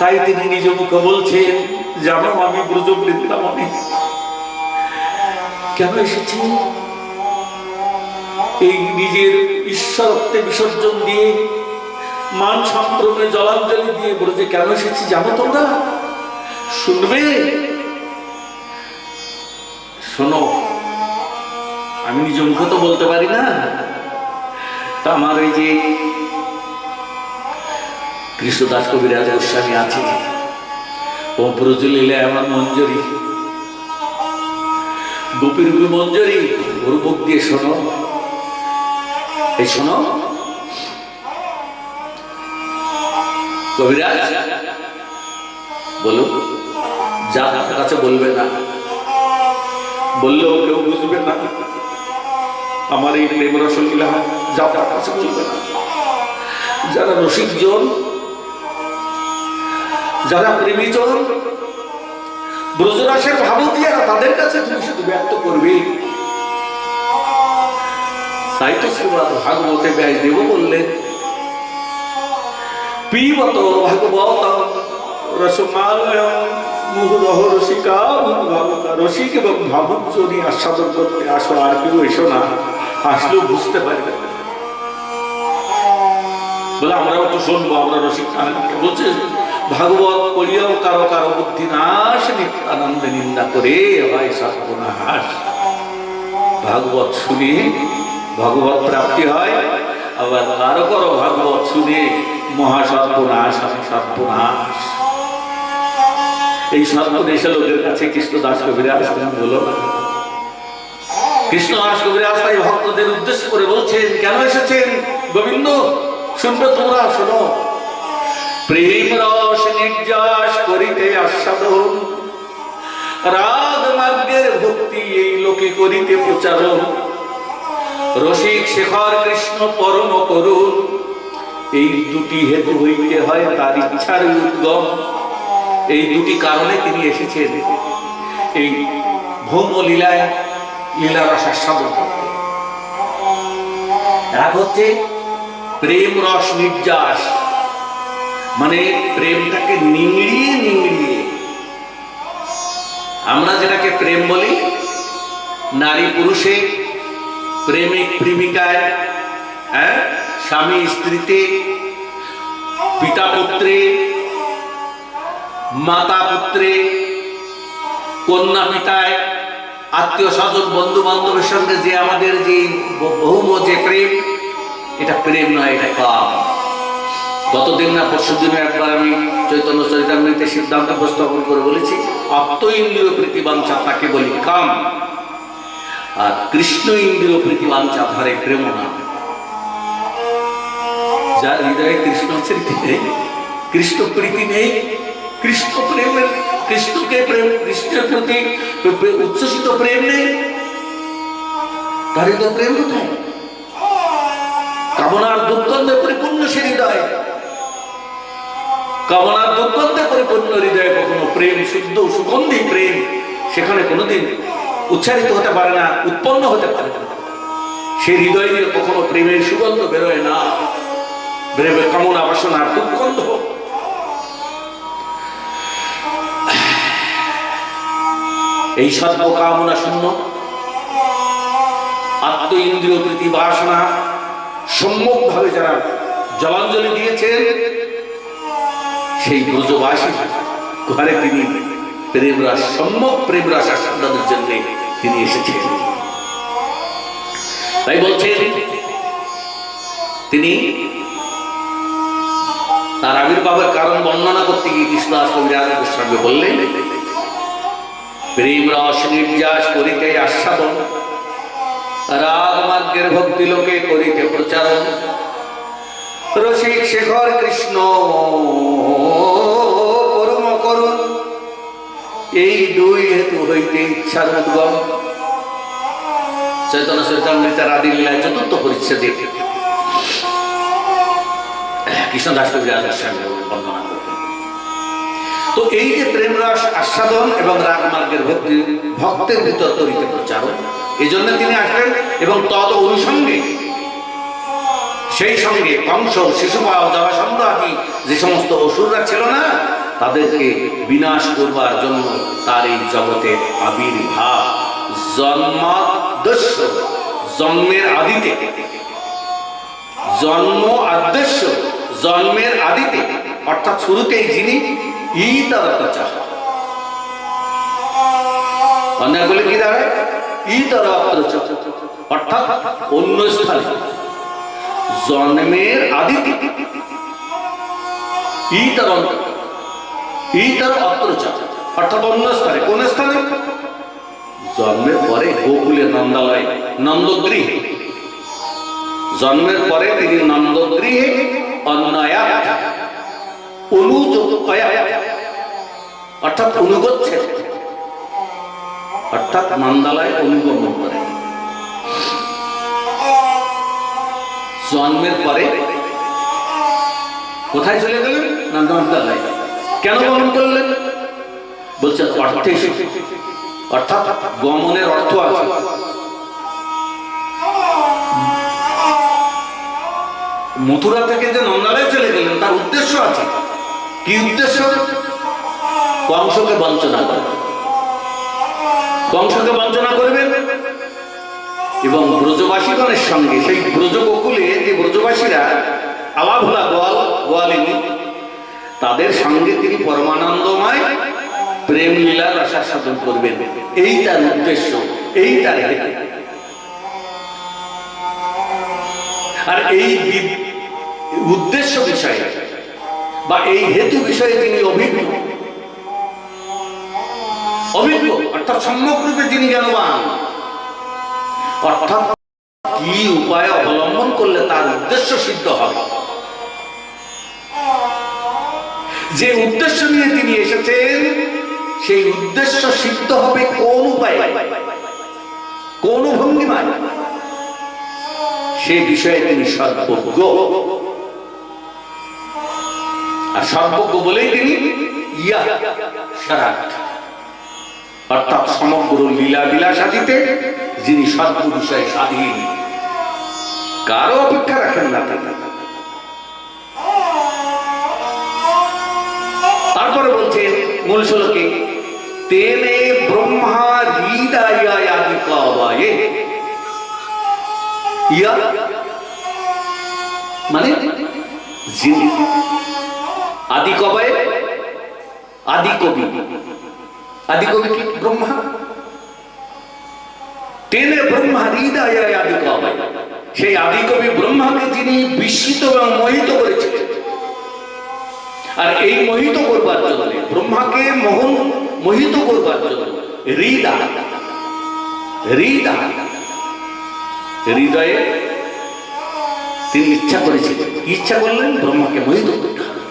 তাই তিনি নিজ মুখে বলছেন, জানো আমি ব্রজ বৃন্দাবনে কেন এসেছি? এই নিজের ঈশ্বরত্বে বিসর্জন দিয়ে, মান সম্ভ্রমে জলাঞ্জলি দিয়ে ব্রজে কেন এসেছি জানো তোমরা? শুনবে? শোনো, আমি নিজ মুখে তো বলতে পারি না। তা আমার ওই যে কৃষ্ণদাস কবিরাজ গোস্বামী আছে, ও ব্রজলীলায় আমার মঞ্জরি, গোপী রূপী মঞ্জরি, ওর মুখ দিয়ে শোনো। এই শোনো কবিরাজ, বলো। যা তার কাছে বলবে না, বললেও কেউ বুঝবে না আমার এই প্রেম রসলীলা। যা তার কাছে বলবে না। যারা রসিকজন, যারা প্রেমীজন, ব্রজরাসের ভাবুকিয়ারা, তাদের কাছে তুমি শুধু ব্যক্ত করবে। তাই তো শ্রীমদ ভাগবতে ব্যাসদেব বললেন, পিবত ভাগবত রসমালয়ম মুহুরহ রসিকা ভাবুকা। রসিক এবং ভাবুক যদি আস্বাদন করতে আসো, আর কেউ এসো না, আসলেও বুঝতে পারবে। বলে আমরাও তো শুনবো, আমরা রসিক কাহিনীকে বলছে ভাগবত পড়িয়াও কারো কারো বুদ্ধি নাশ, নিত্যানন্দে নিন্দা করে হয় সর্বনাশ। ভাগবত শুনে ভগবত প্রাপ্তি হয়, আবার কারো কারো ভাগবত শুনে মহাসর্বনাশ হয়, সর্বনাশ। এই সর্বনেশে লোকের কাছে কৃষ্ণদাস কবিরাজ বলো না। কৃষ্ণদাস কবিরাজ তাই ভক্তদের উদ্দেশ্য করে বলছেন, কেন এসেছেন গোবিন্দ? শুনবে তোমরা, শোনো। প্রেম রস নির্যাস করিতে আস্বাদন, রাগ মার্গের ভক্তি এই লোকে করিতে প্রচারণ। রসিক শেখর কৃষ্ণ পরম করুণ, এই দুটি হেতু হইতে হয় তার ইচ্ছার উদ্গম। এই দুটি কারণে তিনি এসেছেন এই ভৌম লীলায়, লীলারস আস্বাদন করতে। এক হচ্ছে প্রেম রস নির্যাস, মানে প্রেমটাকে নিংড়িয়ে নিংড়িয়ে, আমরা যেটাকে প্রেম বলি, নারী পুরুষে, প্রেমিক প্রেমিকায়, স্বামী স্ত্রীতে, পিতা পুত্রে, মাতা পুত্রে, কন্যা পিতায়, আত্মীয় স্বজন বন্ধু বান্ধবের সঙ্গে যে আমাদের যে বহুম যে প্রেম, এটা প্রেম নয়, এটা কাম। গতদিন না পরশুদিনে একবার আমি চৈতন্য চরিতামৃতে সিদ্ধান্ত উপস্থাপন করে বলেছি, আত্ম ইন্দ্রিয় প্রীতিবাঞ্ছা তাকে বলি কাম, আর কৃষ্ণ ইন্দ্রিয় প্রীতিবাঞ্ছা ধরে প্রেম না। যার হৃদয়ে কৃষ্ণ স্মৃতি নেই, কৃষ্ণ প্রীতি নেই, কৃষ্ণ প্রেমের, কৃষ্ণকে প্রেম, কৃষ্ণের প্রতি উচ্ছ্বসিত প্রেম নেই, তার হৃদয় প্রেম কোথায়? কামনার দুর্গন্ধে পরিপূর্ণ সে হৃদয়। কামনার দুর্গন্ধে পরিপূর্ণ হৃদয়ে কখনো প্রেম, শুদ্ধ সুগন্ধি প্রেম, সেখানে কোনোদিন উচ্চারিত হতে পারে না, উৎপন্ন হতে পারে না। সে হৃদয় দিয়ে কখনো প্রেমের সুগন্ধ বেরোয় না, বেরোবে কামনা বাসনার দুর্গন্ধ। এই সর্ব কামনা শূন্য, আত্ম ইন্দ্রিয় প্রীতি বাসনা সম্যক ভাবে যারা জলাঞ্জলি দিয়েছেন, সেই ব্রজবাসী ঘরে তিনি প্রেমরাস, সম্যক প্রেমরাস আস্বাদনের জন্য তিনি এসেছেন। তাই বলছেন তিনি তার আবির্ভাবের কারণ বর্ণনা করতে গিয়ে কৃষ্ণদাস কবিরাজ গোস্বামী বললেন, প্রেম রস নির্যাস করিতে আস্বাদন, রাগ মার্গের ভক্তি লোকে করিতে প্রচারণ। রসিক শেখর কৃষ্ণ পরম করুণ, এই দুই হেতু হইতে ইচ্ছার উদ্গম। চৈতন্য চরিতামৃতের আদি লীলায় ৪র্থ পরিচ্ছেদে কৃষ্ণদাস কবিরাজ গোস্বামী বর্ণনা করতেন। তো এই যে প্রেম রস আস্বাদন এবং রাগ মার্গের ভক্তি ভক্তের ভিতর করিতে প্রচারণ, এই জন্য তিনি আসলেন। এবং তদ অনুষঙ্গে, সেই সঙ্গে কংস, শিশুপাল, জরাসন্ধ আদি যে সমস্ত অসুররা ছিল না, তাদেরকে বিনাশ করবার জন্য তার এই জগতে আবির্ভাব। জন্মাদ্দেশ্য, জন্মের আদিতে, জন্ম আদ্দেশ্য, জন্মের আদিতে অর্থাৎ শুরুতেই যিনি ইতরতচা, অন্যায় বলে কি দাঁড়ায় ইতরত্রচ অর্থাৎ অন্য স্থানে, জন্মের আদিতে ইতর অত্রচ অর্থাৎ অন্য স্থানে। কোন স্থানে? জন্মের পরে গোকুলে নন্দালয়ে, নন্দগৃহে, জন্মের পরে তিনি নন্দগৃহে অন্নয়াত অর্থাৎ অনুগচ্ছেদ অর্থাৎ নন্দালয়ে অনুগমন করে। জন্মের পরে কোথায় চলে গেলেন? না নন্দালয়ে। কেন গমন করলেন? বলছেন অর্থে, অর্থাৎ গমনের অর্থ আছে। মথুরা থেকে যে নন্দালয়ে চলে গেলেন তার উদ্দেশ্য আছে। কি উদ্দেশ্য? কংসকে বঞ্চনা করবেন, কংসকে বঞ্চনা করবেন এবং ব্রজবাসীগণের সঙ্গে, সেই ব্রজগোকুলে যে ব্রজবাসীরা আলাভোলা গোয়ালিনী, তাদের সঙ্গে তিনি পরমানন্দময় প্রেম লীলা রসাস্বাদন করবেন। এই তার উদ্দেশ্য, এই তার হেতু। আর এই উদ্দেশ্য বিষয়ে বা এই হেতু বিষয়ে তিনি অভিজ্ঞ, অর্থাৎ সম্যকরূপে যিনি জ্ঞানবান, অর্থাৎ কি উপায় অবলম্বন করলে তার উদ্দেশ্য সিদ্ধ হবে, যে উদ্দেশ্য নিয়ে তিনি এসেছেন সেই উদ্দেশ্য সিদ্ধ হবে কোন উপায়ে, কোন ভঙ্গিমায়, সে বিষয়ে তিনি সর্বজ্ঞ। আর সর্বজ্ঞ বলেই তিনি ইয়া সারাত অর্থাৎ সমগ্র লীলা বিলাসাদিতে যিনি সর্ব বিষয়ে স্বাধীন, কারো অপেক্ষা রাখেন না তিনি। তারপরে বলছেন মূল শ্লোকে, তেনে ব্রহ্মা হৃদয়াদি কবয়ে, ইয়া মানে যিনি আদি কবয়ে, আদি কবি, আদি কবি কি? ব্রহ্মা। তেনে ব্রহ্মা হৃদয়াদি কবয়ে, সেই আদি কবি ব্রহ্মাকে যিনি বিস্মিত এবং মোহিত করেছিলেন। আর এই মোহিত করবার জন্য, ব্রহ্মাকে মোহিত করবার জন্য হৃদয়ে তিনি ইচ্ছা করেছিলেন। ইচ্ছা করলেন ব্রহ্মাকে মোহিত করতে হবে।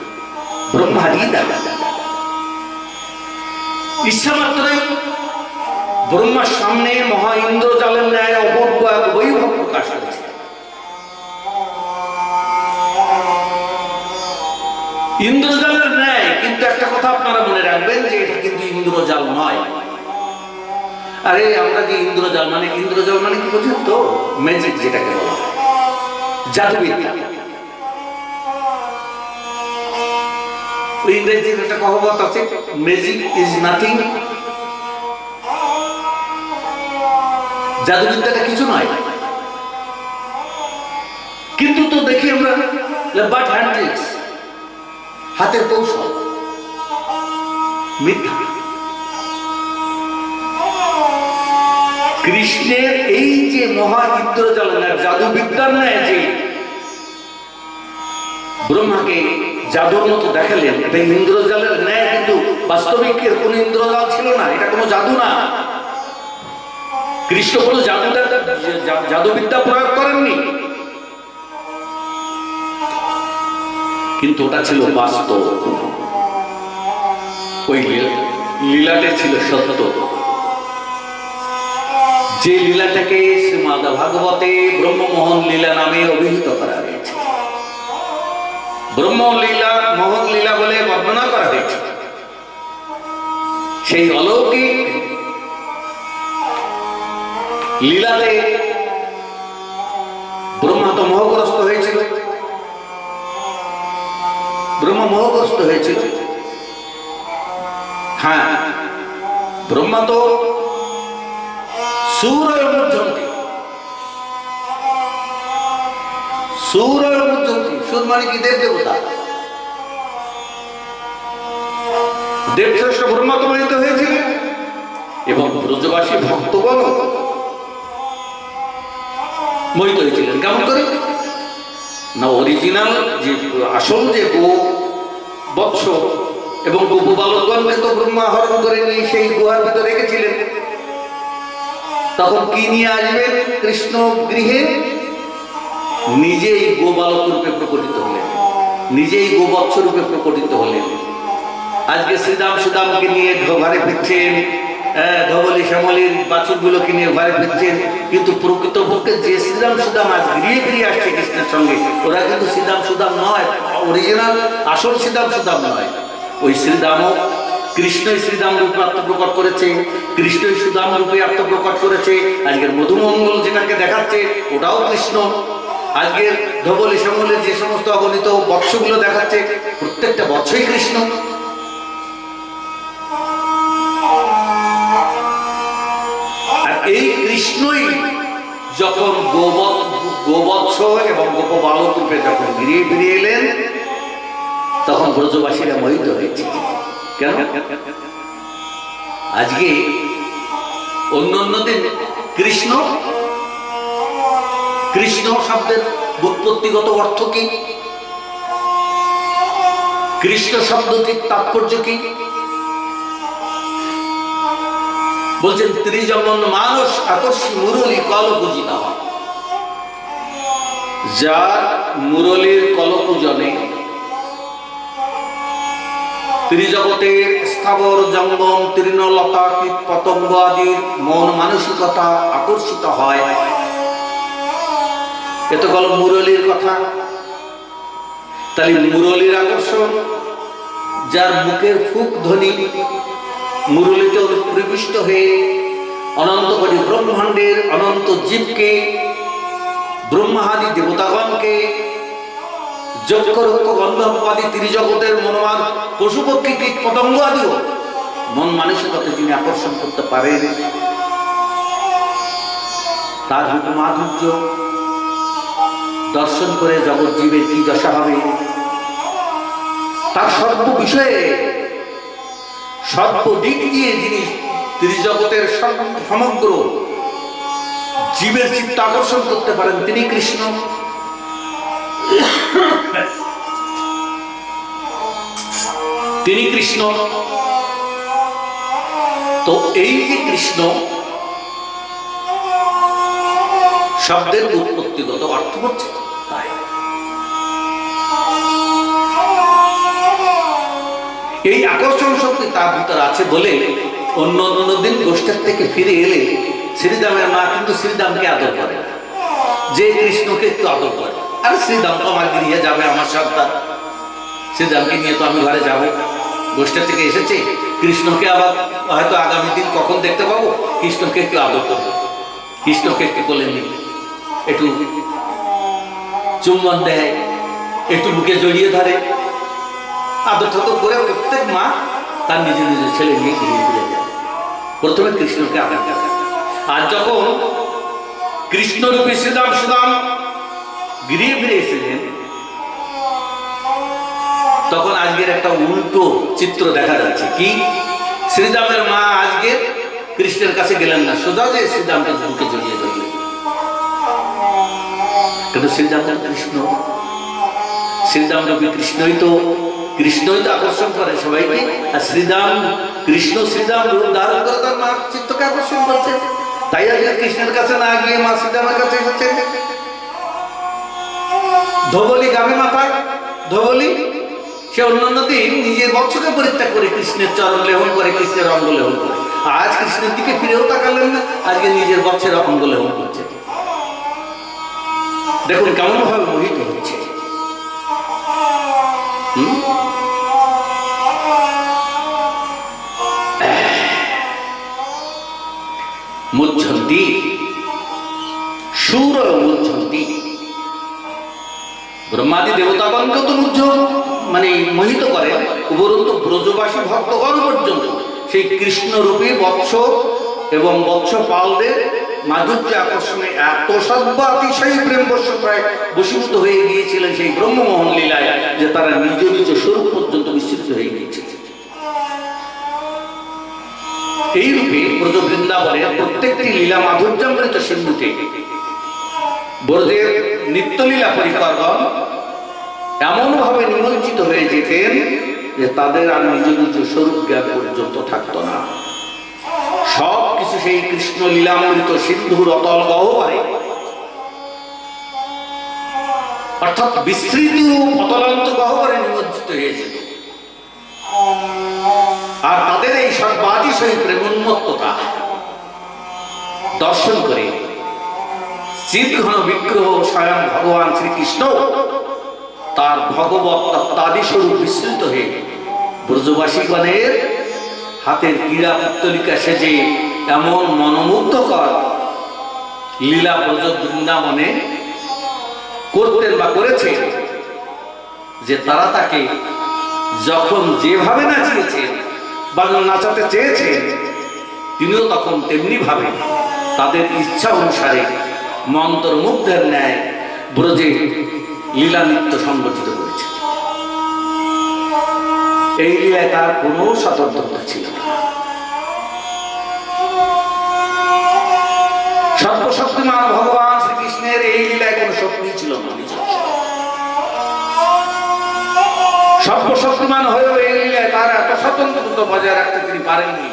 ব্রহ্মা হৃদয়, ইচ্ছা মাত্রই ব্রহ্মার সামনে মহা ইন্দ্রজালের ন্যায় অপূর্ব এক বৈভব প্রকাশ করেছে। ইন্দ্রজালের ন্যায়, কিন্তু একটা কথা আপনারা মনে রাখবেন যে এটা কিন্তু ইন্দ্রজাল নয়। আরে আমরা যে ইন্দ্রজাল মানে কি বুঝেন তো? ম্যাজিক যেটাকে বলা হয়, জাদুবিদ্যা। ওই ইংরেজির একটা কহাবত আছে, ম্যাজিক ইজ নাথিং, জাদুবিদ্যাটা কিছু নয়। কিন্তু তো দেখি আমরা বাট হ্যান্ড ট্রিক্স, হাতের কৌশল, মিথ্যা। কৃষ্ণের এই যে মহা ইন্দ্রজাল জাদুবিদ্যার ন্যায় যে ব্রহ্মাকে জাদুর মতো দেখালেন, এটা ইন্দ্রজালের ন্যায়, কিন্তু বাস্তবিক এর কোন ইন্দ্রজাল ছিল না, এটা কোনো জাদু না। কৃষ্ণ কোনো জাদুবিদ্যা প্রয়োগ করেননি, কিন্তু ওটা ছিল বাস্তব। ওই লীলাটা ছিল সত্য, যে লীলাটাকে শ্রীমদ্ ভাগবতে ব্রহ্মমোহন লীলা নামে অভিহিত করা হয়েছে। ব্রহ্মলীলা মোহন লীলা বলে বর্ণনা করা হয়েছে। সেই অলৌকিক লীলাতে ব্রহ্মা তো মোহগ্রস্ত হয়েছিল, ব্রহ্মা মোহগ্রস্ত হয়েছিল। হ্যাঁ, ব্রহ্মা তো সুরমুজ্জন্তি, সুরমুজ্জন্তি, সুর মানে কি? দেব দেবতা। দেবশ্রেষ্ঠ ব্রহ্মা তো মোহিত হয়েছিলেন এবং ব্রজবাসী ভক্তগণ মোহিত হয়েছিলেন। কেমন করে না, অরিজিনাল যে আসল যে গো বৎস এবং গোপু বালকগণকে তো ব্রহ্মা হরণ করে নিয়ে সেই গুহার ভিতরে রেখেছিলেন। তখন কি নিয়ে আসবেন কৃষ্ণ গৃহে? নিজেই গোবালক রূপে প্রকটিত হলেন, নিজেই গোবৎস রূপে প্রকটিত হলেন। আজকে শ্রীরাম সুদামকে নিয়ে ঘরে ফিরছেন, ধবলি শ্যামলির বাছুরগুলোকে নিয়ে ঘরে ফিরছেন, কিন্তু প্রকৃতপক্ষে যে শ্রীরাম সুদাম আজ গৃহে ফিরে আসছে কৃষ্ণের সঙ্গে, ওরা কিন্তু শ্রীরাম সুদাম নয়, অরিজিনাল আসল শ্রীরাম সুদাম নয়। ওই শ্রীরামও কৃষ্ণই শ্রীরাম রূপে আত্মপ্রকট করেছে, কৃষ্ণই সুদাম রূপে আত্মপ্রকট করেছে। আজকের মধুমঙ্গল যেটাকে দেখাচ্ছে ওটাও কৃষ্ণ। আজকের ধবলি শ্যামলের যে সমস্ত অগণিত বৎসগুলো দেখাচ্ছে প্রত্যেকটা বৎসই কৃষ্ণ। আর এই কৃষ্ণই যখন গোবৎস এবং গোপবালক রূপে যখন ফিরিয়ে এলেন, তখন ব্রজবাসীরা মোহিত হয়েছে। কেন? আজকে অন্য দিন কৃষ্ণ, কৃষ্ণ শব্দের ব্যুৎপত্তিগত অর্থ কি? কৃষ্ণ শব্দটির তাৎপর্য কি? বলছেন ত্রিজগন মানুষ আকর্ষী মুরলী কলপূজিতা, যার মুরলীর কলপূজনে ত্রিজগতের স্থাবর জঙ্গম তৃণলতা কীট পতঙ্গ আদির মন মানসিকতা আকর্ষিত হয়। এত গেল মুরলীর কথা। তাহলে মুরলীর আকর্ষণ, যার মুখের ফুক ধ্বনি মুরলীতে প্রবিষ্ট হয়ে অনন্ত কোটি ব্রহ্মাণ্ডের অনন্ত জীবকে, ব্রহ্মাদি দেবতাগণকে, যজ্ঞ রক্ষ গন্ধর্বাদি ত্রিজগতের মনোমান পশু পক্ষী কীট পতঙ্গ আদিও মন মানসিকতা যিনি আকর্ষণ করতে পারেন, তার রূপ মাধুর্য দর্শন করে জগৎ জীবের কি দশা হবে, তার সর্ব বিষয়ে সর্বদিক দিয়ে যিনি ত্রিজগতের সমগ্র জীবের চিত্ত আকর্ষণ করতে পারেন, তিনি কৃষ্ণ। তিনি কৃষ্ণ। তো এই যে কৃষ্ণ শব্দের উৎপত্তিগত অর্থ হচ্ছে তাই। এই আকর্ষণ শক্তি তার ভিতরে আছে বলে অন্য দিন গোষ্ঠীর থেকে ফিরে এলে শ্রীদামের মা কিন্তু শ্রীদামকে আদর করে, যে কৃষ্ণকে একটু আদর করে। আরে শ্রীদাম তো আমার গৃহে যাবে, আমার সন্তান, শ্রীদামকে নিয়ে তো আমি ঘরে যাবো, গোষ্ঠী থেকে এসেছে, কৃষ্ণকে আবার হয়তো আগামী দিন কখন দেখতে পাবো, কৃষ্ণকে একটু আদর করবো, কৃষ্ণকে একটু কোলে নিই, একটু চুম্বন দেয়, একটু বুকে জড়িয়ে ধরে, আদর ঠাদর করে প্রত্যেক মা তার নিজের নিজের ছেলে নিয়ে ঘুরিয়ে ফিরে যায়। প্রথমে কৃষ্ণকে আদর করে। আর যখন কৃষ্ণরূপী শ্রীরাম সুদাম গৃহে ফিরে এসেছেন, তখন আজকের একটা উল্টো চিত্র দেখা যাচ্ছে। কি? শ্রীরামের মা আজকে কৃষ্ণের কাছে গেলেন না, সোজা যে শ্রীরামকে বুকে জড়িয়ে ধরলেন। কিন্তু শ্রীরাম কৃষ্ণ, শ্রীরাম রূপী কৃষ্ণই তো আকর্ষণ করে সবাইকে। আর শ্রীরাম কৃষ্ণ শ্রীরাম রূপ ধারণ করে তার মা চিত্তকে আকর্ষণ করছে। তাই আজকে কৃষ্ণের কাছে না গিয়ে মা শ্রীরামের কাছে এসেছে। ধবলি গাভী মাতা ধবলি, সে অন্যান্য দিন নিজের বৎসকে পরিত্যাগ করে কৃষ্ণের চরণ লেহন করে, কৃষ্ণের অঙ্গ লেহন করে। আজ কৃষ্ণের দিকে ফিরেও তাকালেন না, আজকে নিজের বৎসের অঙ্গ লেহন করছে। দেখুন কেমন ভাবে মোহিত হচ্ছে। মুচ্ছন্তি সুর মুচ্ছন্তি, ব্রহ্মাদি দেবতাগণকে তো মুগ্ধ মানে মোহিত করে, উপরন্তু ব্রজবাসী ভক্তগণ পর্যন্ত সেই কৃষ্ণরূপী বৎস এবং বৎসপালদের মাধুর্য আকর্ষণে এত সর্বাতিশয়ী প্রেম প্রায় বশীভূত হয়ে গিয়েছিলেন সেই ব্রহ্মমোহন লীলায় যে তারা নিজ নিজ স্বরূপ পর্যন্ত বিস্তৃত হয়ে গিয়েছিল। এই রূপে ব্রজ বৃন্দাবনের প্রত্যেকটি লীলা মাধুর্যামৃত সিন্ধুতে ব্রজের নিত্যলীলা পরিকরগণ এমন ভাবে নিমজ্জিত হয়ে যেতেন যে তাদের আর নিজ নিজ স্বরূপ জ্ঞান পর্যন্ত থাকত না। সব কিছু সেই কৃষ্ণ লীলামৃত সিন্ধুর অতল গহ্বরে অর্থাৎ বিস্তৃত অতলান্ত গহ্বরে নিমজ্জিত হয়ে যেত। আর তাদের এই সর্বাতিশয়ী প্রেম উন্মত্ততা দর্শন করে চিৎঘন বিগ্রহ স্বয়ং ভগবান শ্রীকৃষ্ণ তার ভগবত তত্ত্বাদি স্বরূপ বিস্তৃত হয়ে ব্রজবাসীগণের হাতের ক্রীড়া পুত্তলিকা সেজে এমন মনোমুগ্ধকর লীলা ব্রজ বৃন্দাবনে করতেন বা করেছেন যে তারা তাকে যখন যেভাবে নাচিয়েছেন বা নাচাতে চেয়েছেন তিনিও তখন তেমনি ভাবে তাদের ইচ্ছা অনুসারে মন্ত্রমুগ্ধের ন্যায় ব্রজে লীলা নৃত্য সংগঠিত করেছেন। এই লীলায় তার কোনো স্বতন্ত্রতা ছিল না। সর্বশক্তিমান ভগবান শ্রীকৃষ্ণের এই লীলায় কোনো শক্তি ছিল না। সর্বশক্তিমান হয়েও এই লীলায় তার এত স্বতন্ত্রতা বজায় রাখতে তিনি পারেননি।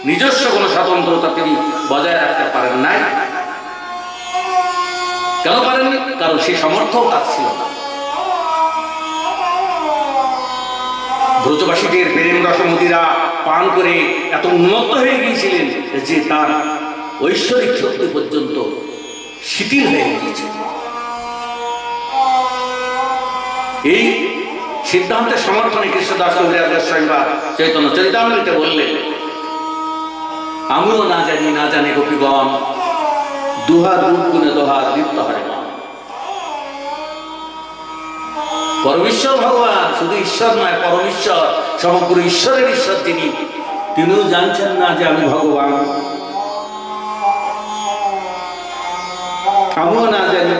নিজস্ব কোনো স্বতন্ত্রতা তিনি বজায় রাখতে পারেন নাই। কেন পারেননি? কারণ সে সামর্থ্য তার ছিল না। ব্রজবাসীদের প্রেম রসমুদিরা পান করে এত উন্মত্ত হয়ে গিয়েছিলেন যে তার ঐশ্বরিক শক্তি পর্যন্ত শিথিল হয়ে গিয়েছিল। এই সিদ্ধান্তের সমর্থনে কৃষ্ণদাস কবিরাজ গোস্বামী চৈতন্য চরিতামৃতে বললেন, আমিও না জানি না জানে গোপীগণ, দুহার রূপ গুণে দোহার লিপ্ত হরে মন। পরমেশ্বর ভগবান শুধু ঈশ্বর নয়, পরমেশ্বর, সমগ্র ঈশ্বরের ঈশ্বর যিনি, তিনিও জানছেন না যে আমি ভগবান। আমিও না জানি,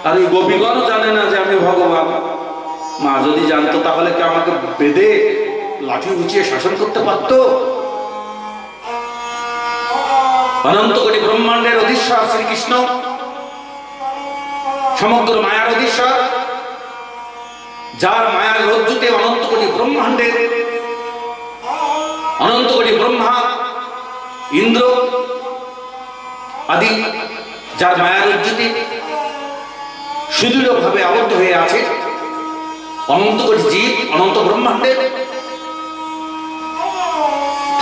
আর এই গোপীগণও জানে না যে আমি ভগবান। মা যদি জানতো তাহলে কি আমাকে বেঁধে লাঠি উঁচিয়ে শাসন করতে পারত? অনন্ত কোটি ব্রহ্মাণ্ডের অধীশ্বর শ্রীকৃষ্ণ, সমগ্র মায়ার অধীশ্বর, যার মায়ার রজ্জুতে অনন্ত কোটি ব্রহ্মাণ্ডের অনন্ত কোটি ব্রহ্মা ইন্দ্র আদি যার মায়ার রজ্জুতে সুদৃঢ় ভাবে আবদ্ধ হয়ে আছে, অনন্ত কোটি জীব অনন্ত ব্রহ্মাণ্ডের,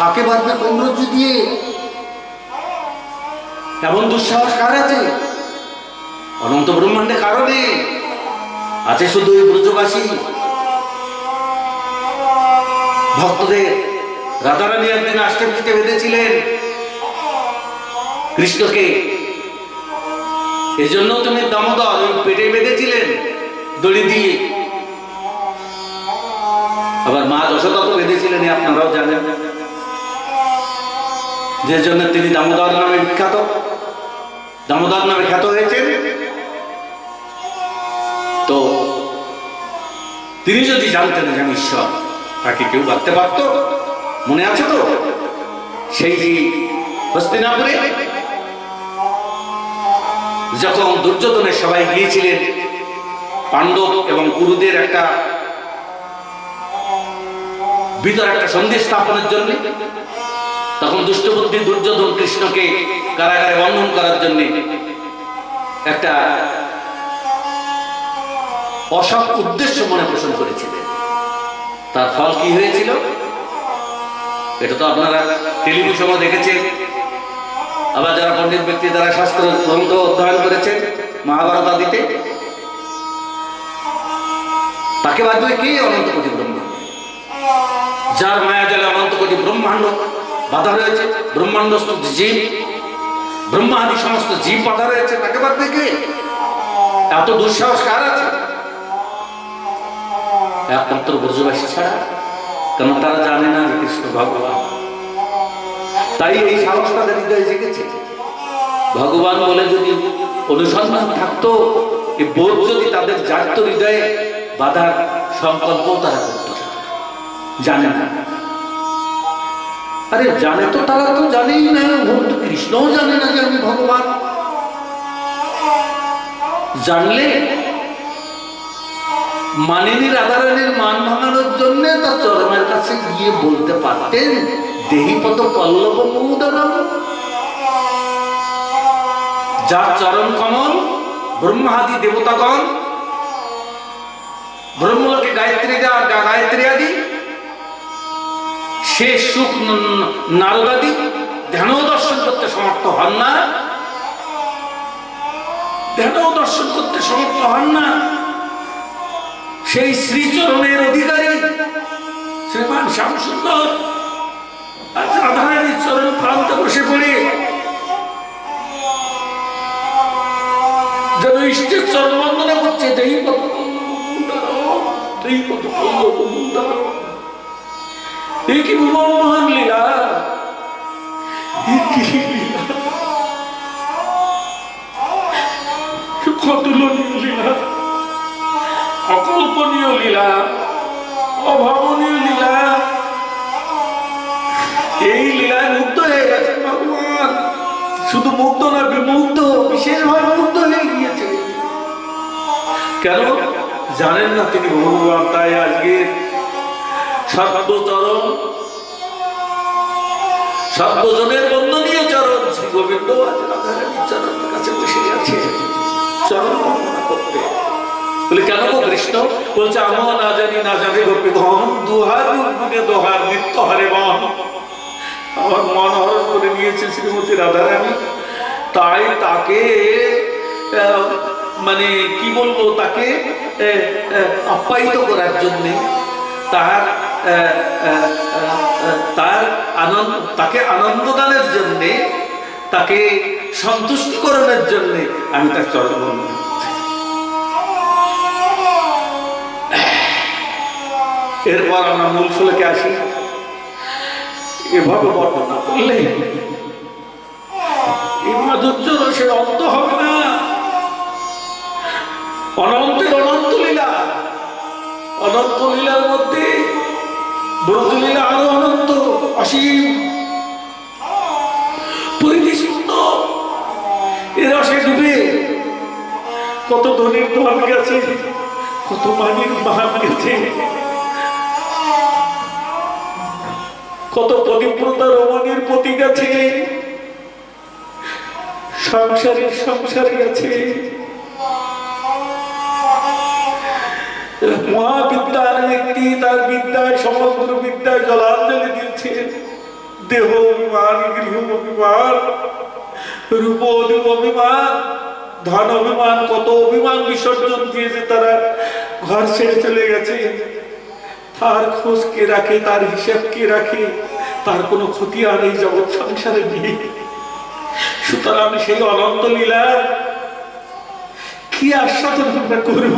তাকে বাঁধবে কোন রজ্জু দিয়ে? এমন দুঃসাহস কার আছে? অনন্ত ব্রহ্মাণ্ডে কারণে আছে শুধু ওই ব্রজবাসী ভক্তদের। রাধারানী একদিন আষ্টে বেঁধেছিলেন কৃষ্ণকে, এজন্য তুমি দামোদর ওই পেটে বেঁধেছিলেন দড়ি দিয়ে। আবার মা যশোদা তো বেঁধেছিলেন, আপনারাও জানেন, যে জন্য তিনি দামোদর নামে বিখ্যাত, দামোদর নামে খ্যাত হয়েছেন। তো তিনি যদি জানতেন যে আমি ঈশ্বর, তাকে কেউ বাঁধতে পারত? মনে আছে তো সেই যে হস্তিনাপুরে যখন দুর্যোধনের সবাই গিয়েছিলেন পাণ্ডব এবং কুরুদের একটা ভিতর একটা সন্ধি স্থাপনের জন্য, তখন দুষ্টবুদ্ধি দুর্যোধন কৃষ্ণকে কারাগারে বন্ধন করার জন্য একটা অসৎ উদ্দেশ্য মনে পোষণ করেছিলেন। তার ফল কি হয়েছিল এটা তো আপনারা টেলিভিশনও দেখেছেন। আবার যারা পণ্ডিত ব্যক্তি, যারা শাস্ত্র গ্রন্থ অধ্যয়ন করেছেন মহাভারত আদিতে, তাকে বাঁধবে কে? অনন্ত কোটি ব্রহ্মাণ্ড, যার মায়া জালে অনন্ত কোটি ব্রহ্মাণ্ড বাধা রয়েছে, ব্রহ্মাণ্ডস্থ জীব, ব্রহ্মা আদি সমস্ত জীব বাধা রয়েছে, তাকে বাঁধবে কে? এত দুঃসাহস কার আছে? একমাত্র ব্রজবাসী ছাড়া। কারণ তারা জানে না যে কৃষ্ণ ভগবান। তাই এই সাহস তাদের হৃদয়ে জেগেছে। ভগবান বলে যদি অনুসন্ধান থাকতো, এই বোধ যদি তাদের জাগত হৃদয়ে, বাধার সংকল্প তারা করত না। জানে না, আরে জানে তো, তারা তো জানেই না, ভক্ত কৃষ্ণও জানে না যে আমি ভগবান। জানলে মানিনী রাধারানীর মান ভাঙানোর জন্য তার চরণের কাছে গিয়ে বলতে পারতেন, দেহিপদ পল্লব মুদরম। যার চরণ কমল ব্রহ্মাদি দেবতাগণ, ব্রহ্মলোকে গায়ত্রী আদি, সে সুখ নারদাদি ধ্যানও দর্শন করতে সমর্থ হন না, ধ্যানও দর্শন করতে সমর্থ হন না। সেই শ্রীচরণের অধিকারী শ্রীমান শ্যামসুন্দর আজ রাধারানীর চরণ প্রান্তে বসে পড়ে যেন ইষ্টের চরণ বন্দনা করছে, দেহিপদ পল্লব মুদার। এ কি মহান লীলা, অতুলনীয় লীলা, অকল্পনীয় লীলা, অভাবনীয় লীলা। এই লীলায় মুগ্ধ হয়ে গেছে ভগবান। শুধু মুগ্ধ না, বিমুগ্ধ, বিশেষভাবে মুগ্ধ হয়ে গিয়েছে। কেন জানেন না তিনি ভগবান? তাই আজকে সর্বচরণ, সর্বজনের বন্দনীয় চরণ শ্রী গোবিন্দ আজ রাধারানীর চরণের কাছে বসে আছে চরণ বন্দনা করতে। বলে কেন গো কৃষ্ণ? বলছে আমরা না জানি না জানি গোপী ধন, দুহার গুণে দোহার নিত্য হারে মন। আমার মন হরণ করে নিয়েছে শ্রীমতী রাধারানী, তাই তাকে মানে কি বলবো, তাকে আপ্যায়িত করার জন্যে, তাকে আনন্দদানের জন্যে, তাকে সন্তুষ্টিকরণের জন্যে আমি তার চরণ বন্দনা করছি। এরপর আমরা মূল শ্লোকে আসি। এভাবে বর্ণনা করলে এই মাধুর্য রসের অন্ত হবে না। অনন্তের অনন্ত লীলা, অনন্ত লীলার মধ্যে ব্রজলীলা আরো অনন্ত, অসীম, পরিধিশূন্য। এ রসে ডুবে কত ধনীর ধন গেছে, কত মানির মান গেছে, কত পতিব্রতা রমণীর পতি গেছে, সংসারে গেছে। মহাবিদ্যার ব্যক্তি তার বিদ্যায়, সমগ্র বিদ্যায় জলাঞ্জলি দিয়েছে। দেহ অভিমান, গৃহ অভিমান, রূপ অভিমান, ধন অভিমান, কত অভিমান বিসর্জন দিয়েছে তারা, ঘর ছেড়ে চলে গেছে। তার খোঁজ কে রাখে, তার হিসাব কে রাখে? তার কোনো ক্ষতি আর এই জগৎ সংসারে নেই। সুতরাং সেই অনন্ত লীলা কি আস্বাদন আমরা করব?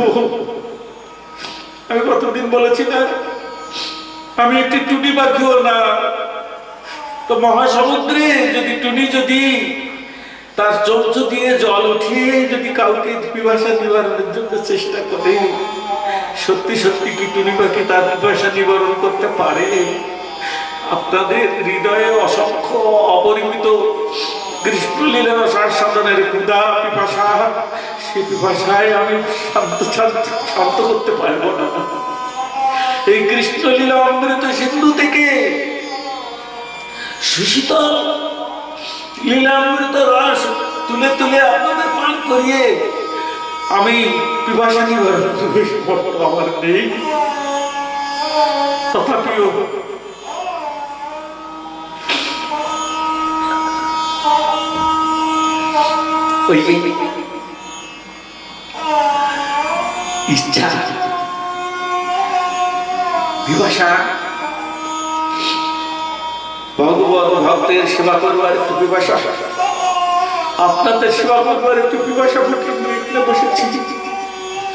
আমি কতদিন বলেছি না, আমি একটি টুনি পাখিও না। তো মহাসমুদ্রে যদি টুনি যদি তার চঞ্চ দিয়ে জল উঠিয়ে যদি কাউকে পিপাসা নিবারণের জন্য চেষ্টা করে, সত্যি সত্যি কি টুনি পাখি তার পিপাসা নিবারণ করতে পারে? আপনাদের হৃদয়ে অসংখ্য অপরিমিত কৃষ্ণলীলার সাধনের ক্ষুধা, পিপাসা, সে পিপাসায় আমি শান্ত করতে পারবো না। এই কৃষ্ণলীলা অমৃত সিন্ধু থেকে সুশীতল লীলামৃত রস তুলে তুলে আপনাদের পান করিয়ে আমি পিপাসা নিবারণ করতে আমার নেই। তথাপিও ওই ইচ্ছা, পিপাসা, ভগবান ভক্তের সেবা করবার একটু পিপাসা, আপনাদের সেবা করবার একটু পিপাসা ফুটিয়ে বসেছি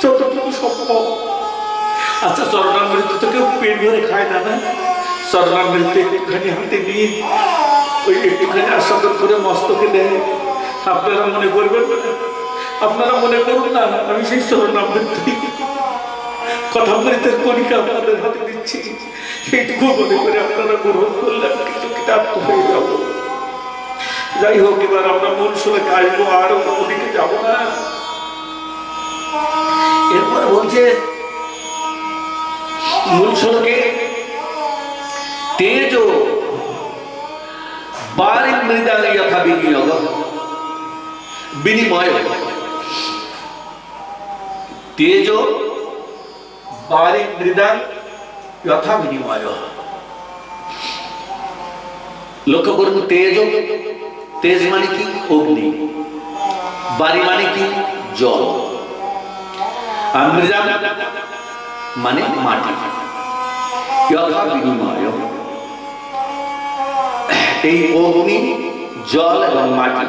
যতটুকু সম্ভব। আচ্ছা, চরণামৃত তো কেউ পেট ভরে খায় না, না? স্বর্ণামৃত একটুখানি হাতে নিয়ে ওই একটুখানি আস্বাদন করে মস্তকে দেয়। আপনারা মনে করবেন না, আপনারা মনে করুন না আমি সেই স্বর্ণামৃত কথামৃতের কণিকা আপনাদের হাতে দিচ্ছি, সেইটুকু মনে করে আপনারা গ্রহণ করলেন কিন্তু কৃতার্থ হয়ে যাব। যাই হোক, এবার আমরা মূল শ্লোকে আসবো, আর ওদিকে যাবো না। এরপর বলছে মূল শ্লোকে তেজো বারি মৃদাং যথা বিনিয়োগ বিনিময়। তেজো বারি মৃদাং যথা বিনিময়। লক্ষ্য করুন, তেজ, তেজ মানে কি? অগ্নি। বারি মানে কি? জল। আর মৃদাং মানে মাটি। যথা বিনিময়, এই অগ্নি, জল এবং মাটি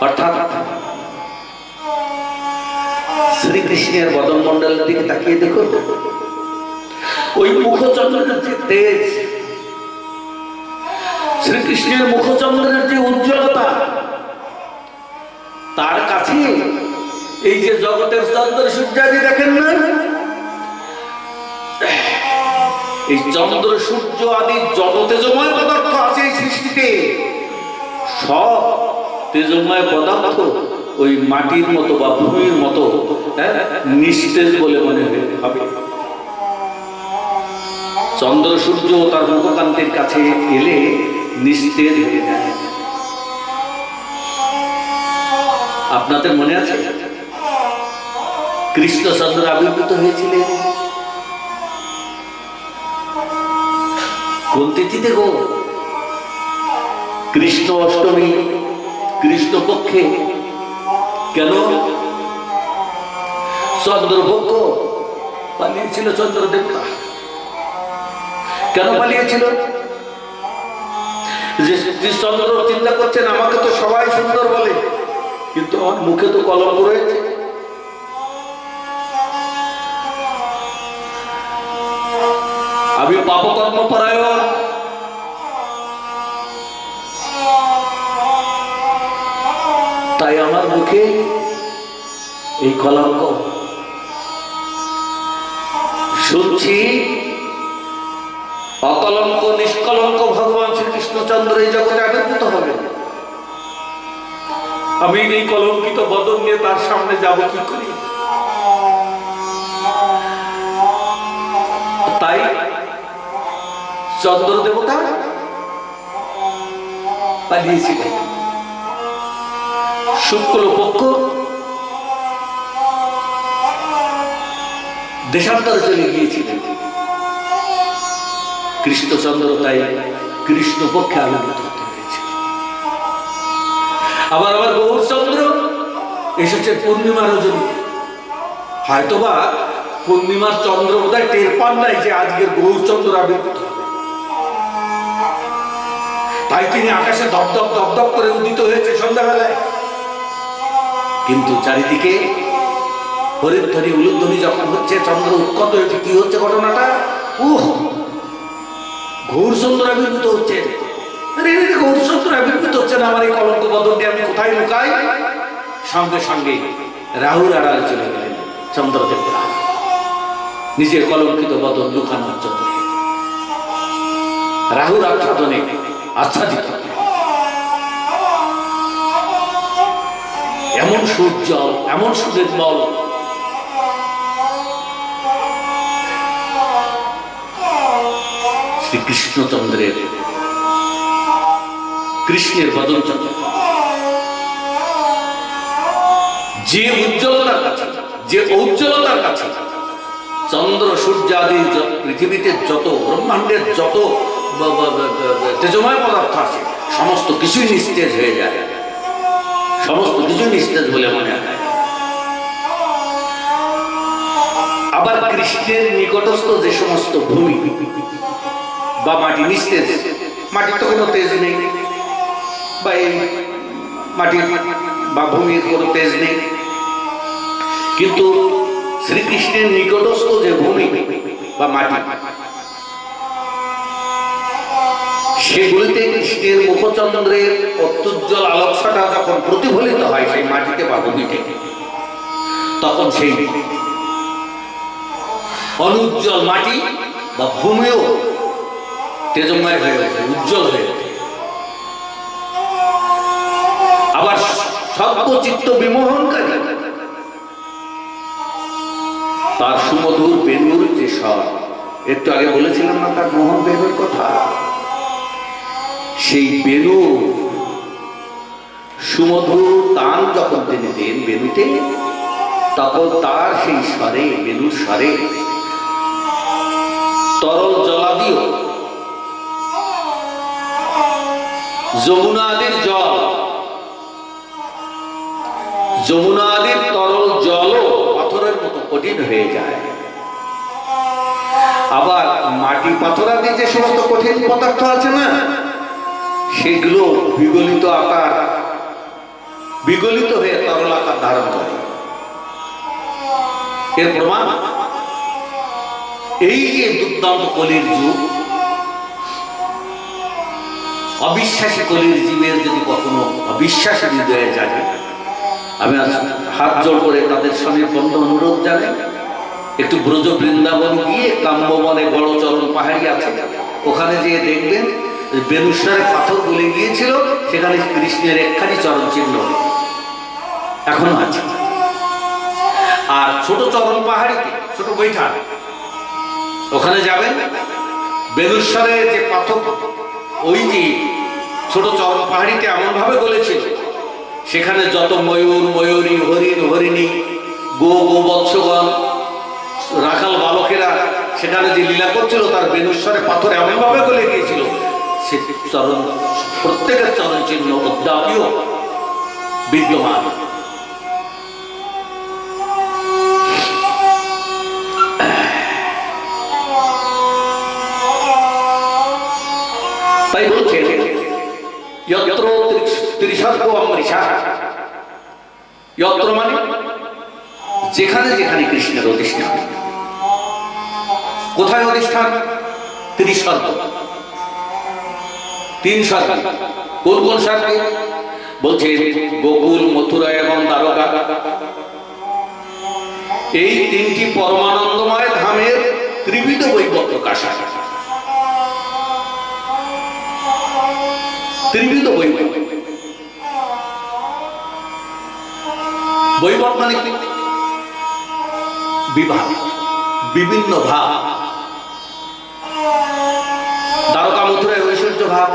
অর্থাৎ শ্রীকৃষ্ণের বদন মন্ডলের দিকে তাকিয়ে দেখুন, ওই মুখচন্দ্রের যে তেজ, শ্রীকৃষ্ণের মুখচন্দ্রের যে উজ্জ্বলতা, তার কাছে এই যে জগতের চন্দ্র সূর্যাদি দেখেন না, এই চন্দ্র সূর্য আদি যত তেজময় পদার্থ আছে এই সৃষ্টিতে, সব তেজময় পদার্থ ওই মাটির মতো বা ভূমির মতো নিস্তেজ বলে মনে হবে। চন্দ্র সূর্য তার মুখকান্তির কাছে এলে নিস্তেজ হয়ে যায়। আপনাদের মনে আছে কৃষ্ণচন্দ্র আবির্ভূত হয়েছিলেন কোন তিথিতে গো? কৃষ্ণ অষ্টমী, কৃষ্ণপক্ষে। কেন? চন্দ্রপক্ষ পালিয়েছিল চন্দ্র দেবতা। কেন পালিয়েছিল? যে চন্দ্র চিন্তা করছেন আমাকে তো সবাই সুন্দর বলে, কিন্তু আমার মুখে তো কলঙ্ক রয়েছে। আমি পাপকর্ম পরায়ণ, তাই আমার মুখে এই কলঙ্ক। শুনছি অকলঙ্ক নিষ্কলঙ্ক ভগবান শ্রীকৃষ্ণচন্দ্র এই জগতে আবির্ভূত হবে। আমি এই কলঙ্কিত বদন নিয়ে তার সামনে যাব কি করি? তাই চন্দ্র দেবতা পালিয়েছিলেন। শুক্লপক্ষ দেশান্তরে চলে গিয়েছিলেন কৃষ্ণচন্দ্র, তাই কৃষ্ণপক্ষে আবির্ভূত হতে হয়েছে। আবার গৌরচন্দ্র এসেছে পূর্ণিমার রজনীতে। হয়তোবা পূর্ণিমার চন্দ্র বোধহয় টের পান নাই যে আজকের গৌরচন্দ্র আবির্ভূত হবে, তাই তিনি আকাশে দপদপ দপদপ করে উদিত হয়েছে সন্ধ্যাবেলায়। কিন্তু চারিদিকে হরিধ্বনি উলুধ্বনি যখন হচ্ছে, চন্দ্র উৎকট হয়েছে, কি হচ্ছে ঘটনাটা? গৌরচন্দ্র আবির্ভূত হচ্ছে। গৌরচন্দ্র আবির্ভূত হচ্ছে না, আমার এই কলঙ্ক বদনটি আমি কোথায় লুকাই? সঙ্গে সঙ্গে রাহুর আড়ালে চলে গেলেন চন্দ্রদেবতা, নিজের কলঙ্কিত বদন লুকানোর জন্য রাহুর আচ্ছাদনে আচ্ছাদিত। এমন সূর্যল, এমন সুনির্মল, শ্রীকৃষ্ণচন্দ্রের, কৃষ্ণের বদন চন্দ্র যে উজ্জ্বলতার কাছে, যে ঔজ্জ্বলতার কাছে চন্দ্র সূর্য আদি পৃথিবীতে যত ব্রহ্মাণ্ডের যত তেজময় পদার্থ আছে সমস্ত কিছুই নিস্তেজ হয়ে যায়, সমস্ত কিছু নিস্তেজ বলে মনে হয়। আবার কৃষ্ণের নিকটস্থ যে সমস্ত ভূমি বা মাটি নিস্তেজ, মাটির তো কোনো তেজ নেই, বা এই মাটির বা ভূমির কোনো তেজ নেই, কিন্তু শ্রীকৃষ্ণের নিকটস্থ যে ভূমি বা মাটি, সেগুলিতে কৃষ্ণের মুখচন্দ্রের অত্যুজ্জ্বল আলোকসাটা যখন প্রতিফলিত হয় সেই মাটিতে বা ভূমিতে, তখন সেই অনুজ্জ্বল মাটি বা ভূমিও তেজময় হয়ে ওঠে, উজ্জ্বল হয়ে ওঠে। আবার সর্বচিত্ত বিমোহনকারী তার সুমধুর বেণুর যে স্বর, একটু আগে বলেছিলাম না তার মোহন বেণুর কথা, সেই বেণু সুমধুর তান যখন তিনি দেন বেণুতে, তখন তার সেই স্বরে, বেণুর স্বরে তরল জলাদিও, যমুনাদির জল, যমুনাদির তরল জলও পাথরের মতো কঠিন হয়ে যায়। আবার মাটি পাথরাদি যে সমস্ত কঠিন পদার্থ আছে না, সেগুলো বিগলিত আকার, বিগলিত হয়ে তরল আকার ধারণ করে। এর প্রমাণ এই যে দুর্দান্ত কলির যুগ, অবিশ্বাসী কলির জীবের যদি কখনো অবিশ্বাসী হৃদয়ে জাগে, আমি আজ হাত জোড় করে তাদের স্বনির্বন্ধ অনুরোধ জানাই, একটু ব্রজ বৃন্দাবন গিয়ে কাম্যবনে বড় চরণ পাহাড়ি আছে, ওখানে যেয়ে দেখবেন বেনুস্বরে পাথর গলে গিয়েছিল, সেখানে কৃষ্ণের একখানি চরণ চিহ্ন এখনো আছে। আর ছোট চরণ পাহাড়িতে, ছোট বৈঠা, ওখানে যাবেন, বেনুস্বরে যে পাথর ওই যে ছোট চরণ পাহাড়িতে এমন ভাবে গলেছিল, সেখানে যত ময়ূর, ময়ূরী, হরিণ, হরিণী, গোবৎসগণ, রাখাল বালকেরা সেখানে যে লীলা করছিল, তার বেনুস্বরে পাথর এমন ভাবে গলে গিয়েছিল, সে চরণ, প্রত্যেকের চরণ চিহ্ন অদ্যাপিও বিদ্যমান। তাই বলছে যত্র ত্রিসর্গ অমৃষা, যত্র মানে যেখানে যেখানে কৃষ্ণের অধিষ্ঠান। কোথায় অধিষ্ঠান? ত্রিসর্গ, তিন স্বর্গ। কোন কোন স্বর্গে? বলছে গোকুল, মথুরা এবং দ্বারকা, এই তিনটি পরমানন্দময় ধামের ত্রিবিধ বৈভব প্রকাশ হয়। ত্রিবিধ বৈভব, বৈভব মানে কি? বিভাগ, বিভিন্ন ভাব। দ্বারকা মথুরায় ঐশ্বর্য ভাব,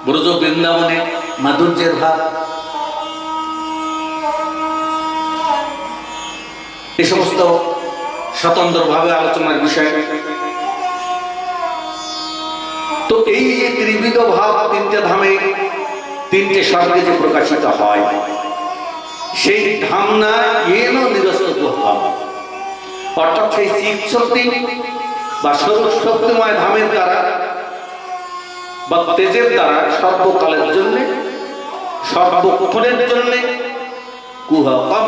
ব্রজ বৃন্দাবনে মাধুর্যের ভাব। এই সমস্ত স্বতন্ত্রভাবে আলোচনার বিষয়। তো এই যে ত্রিবিধ ভাব তিনটে ধামে, তিনটে স্বর্গে যে প্রকাশিত হয়, সেই ধামনা এন নিরস্ত ভাব, অর্থাৎ সেই চিৎ শক্তি বা স্বরূপ শক্তিময় ধামের দ্বারা বা তেজের দ্বারা সর্বকালের জন্য, সর্বক্ষণের জন্য কুহকম,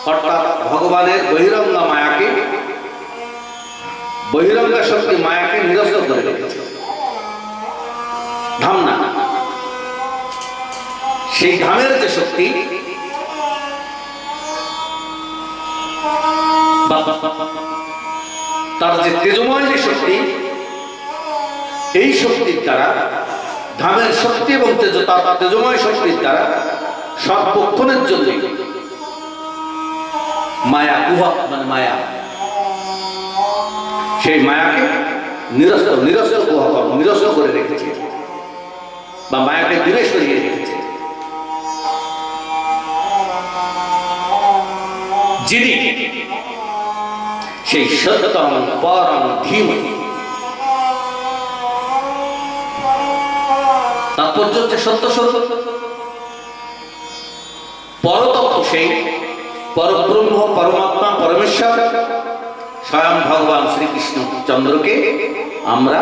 অর্থাৎ ভগবানের বহিরঙ্গা মায়াকে, বহিরঙ্গা শক্তি মায়াকে নিরস্ত করে রেখেছে ধামনা। সেই ধামের যে শক্তি, তার যে তেজময় যে শক্তি, এই শক্তির দ্বারা, ধামের শক্তি এবং তার তেজময় শক্তির দ্বারা সর্বক্ষণের জন্য মায়া, কুহক মানে মায়া, সেই মায়াকে নিরস্ত, নিরস্ত কুহক, নিরস্ত করে রেখেছে বা মায়াকে দূরে সরিয়ে রেখেছে। যিনি সেই সত্যম পরম ধীমহি, তাৎপর্য হচ্ছে সত্য স্বরূপ, পরতত্ত্ব, সেই পরব্রহ্ম, পরমাত্মা, পরমেশ্বর স্বয়ং ভগবান শ্রীকৃষ্ণ চন্দ্রকে আমরা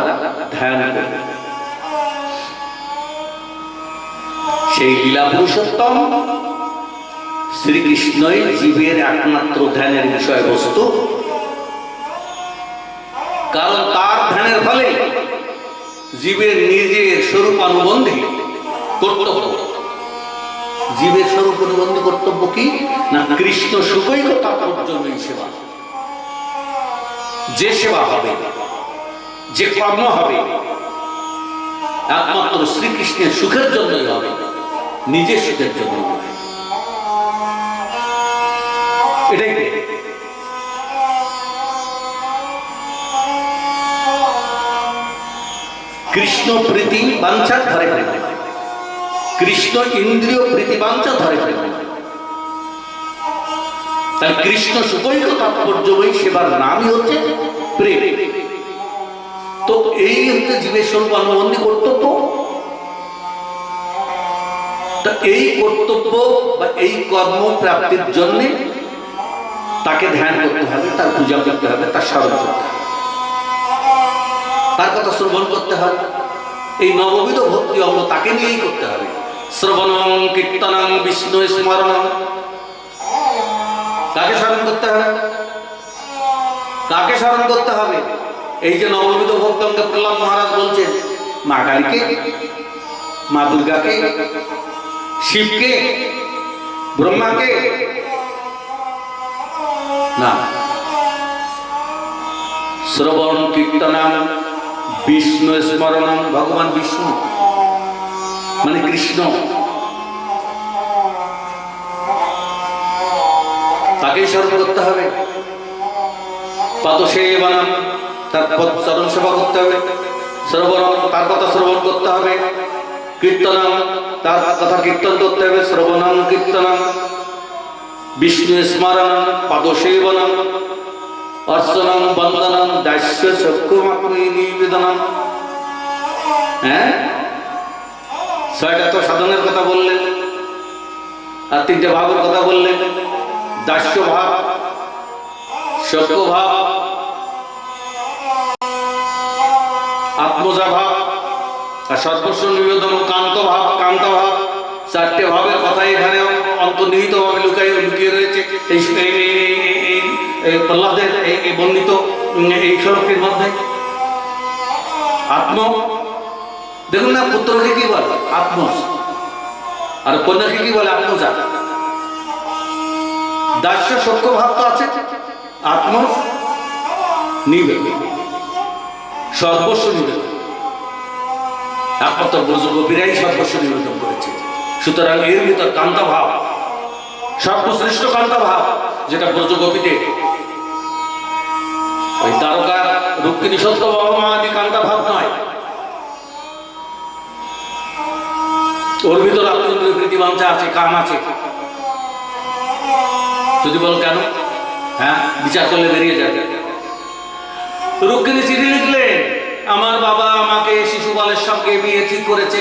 ধ্যান করি। সেই লীলা পুরুষোত্তম শ্রীকৃষ্ণই জীবের একমাত্র ধ্যানের বিষয়বস্তু, কারণ তার ধ্যানের ফলে জীবের নিজের স্বরূপ অনুবন্ধী কর্তব্য, জীবের স্বরূপ অনুবন্ধী কর্তব্য কি না কৃষ্ণ সুখৈক তাৎপর্যময়ী সেবা। যে সেবা হবে, যে কর্ম হবে, একমাত্র শ্রীকৃষ্ণের সুখের জন্যই হবে, নিজের সুখের জন্য নয়। এটাই কৃষ্ণ প্রীতি বাঞ্ছা ধরে প্রেম, কৃষ্ণ ইন্দ্রিয় প্রীতি বাঞ্ছা ধরে প্রেম। তাহলে কৃষ্ণ সুখৈক তাৎপর্যময়ী সেবার নামই হচ্ছে প্রেম। তো এই হচ্ছে জীবের স্বরূপ অনুবন্ধী কর্তব্য। এই কর্তব্য বা এই কর্ম প্রাপ্তির জন্য তাকে ধ্যান করতে হবে, তার পূজা করতে হবে, তার স্মরণ করতে হবে, তার কথা শ্রবণ করতে হবে। এই নববিধ ভক্তি অঙ্গ তাকে নিয়েই করতে হবে। শ্রবণং কীর্তনং বিষ্ণু স্মরণং, কাকে স্মরণ করতে হবে? কাকে স্মরণ করতে হবে? এই যে নববিধ ভক্তকে প্রহ্লাদ মহারাজ বলছেন, মা কালীকে, মা দুর্গাকে, শিবকে, ব্রহ্মাকে না। শ্রবণ কীর্তনং বিষ্ণু স্মরণং, ভগবান বিষ্ণু মানে কৃষ্ণ, তাকেই স্মরণ করতে হবে। পাদসেবনম, তার চরণ সেবা করতে হবে। শ্রবণম, তার কথা শ্রবণ করতে হবে। কীর্তনম, তার কথা কীর্তন করতে হবে। শ্রবণম কীর্তনম বিষ্ণু স্মরণম পাদসেবনম অর্চনম বন্দনম দাস্য চক্ষুমাত্মী নিবেদনম। হ্যাঁ, 6টা তো সাধনের কথা বললেন, আর 3টে ভাবের কথা বললেন। দাস্য ভাব, চক্ষু ভাব, আত্মজা ভাব, আর সর্বস্ব নিবেদন কান্ত ভাব, কান্তা ভাব। 4টে ভাবের কথা এখানে অন্তর্নিহিত ভাবে লুকিয়ে রয়েছে এই প্রহ্লাদের এই বর্ণিত এই শ্লোকের মধ্যে। আত্ম, দেখুন না, পুত্রকে কি বলে? আত্ম। আর কন্যাকে কি বলে? আত্মজা। দাস্য সত্য ভাব তো আছে, আত্ম নিবেদন, সর্বস্ব নিবেদন। একমাত্র ব্রজগোপীরাই সর্বস্ব নিবেদন করেছে। সুতরাং এর ভিতর কান্তা ভাব, সর্বশ্রেষ্ঠ কান্তা ভাব, যেটা ব্রজগোপীদের ওই দ্বারকা রুক্মিণী সত্যভামা আদি কান্তা ভাব নয়। ওর ভিতর আত্মীয় প্রীতি বাঞ্ছা আছে, কাম আছে। যদি বল কেন, হ্যাঁ, বিচার করলে বেরিয়ে যাবে। রুক্মিণী চিঠি লিখলেন, আমার বাবা আমাকে শিশুপালের সঙ্গে বিয়ে ঠিক করেছে,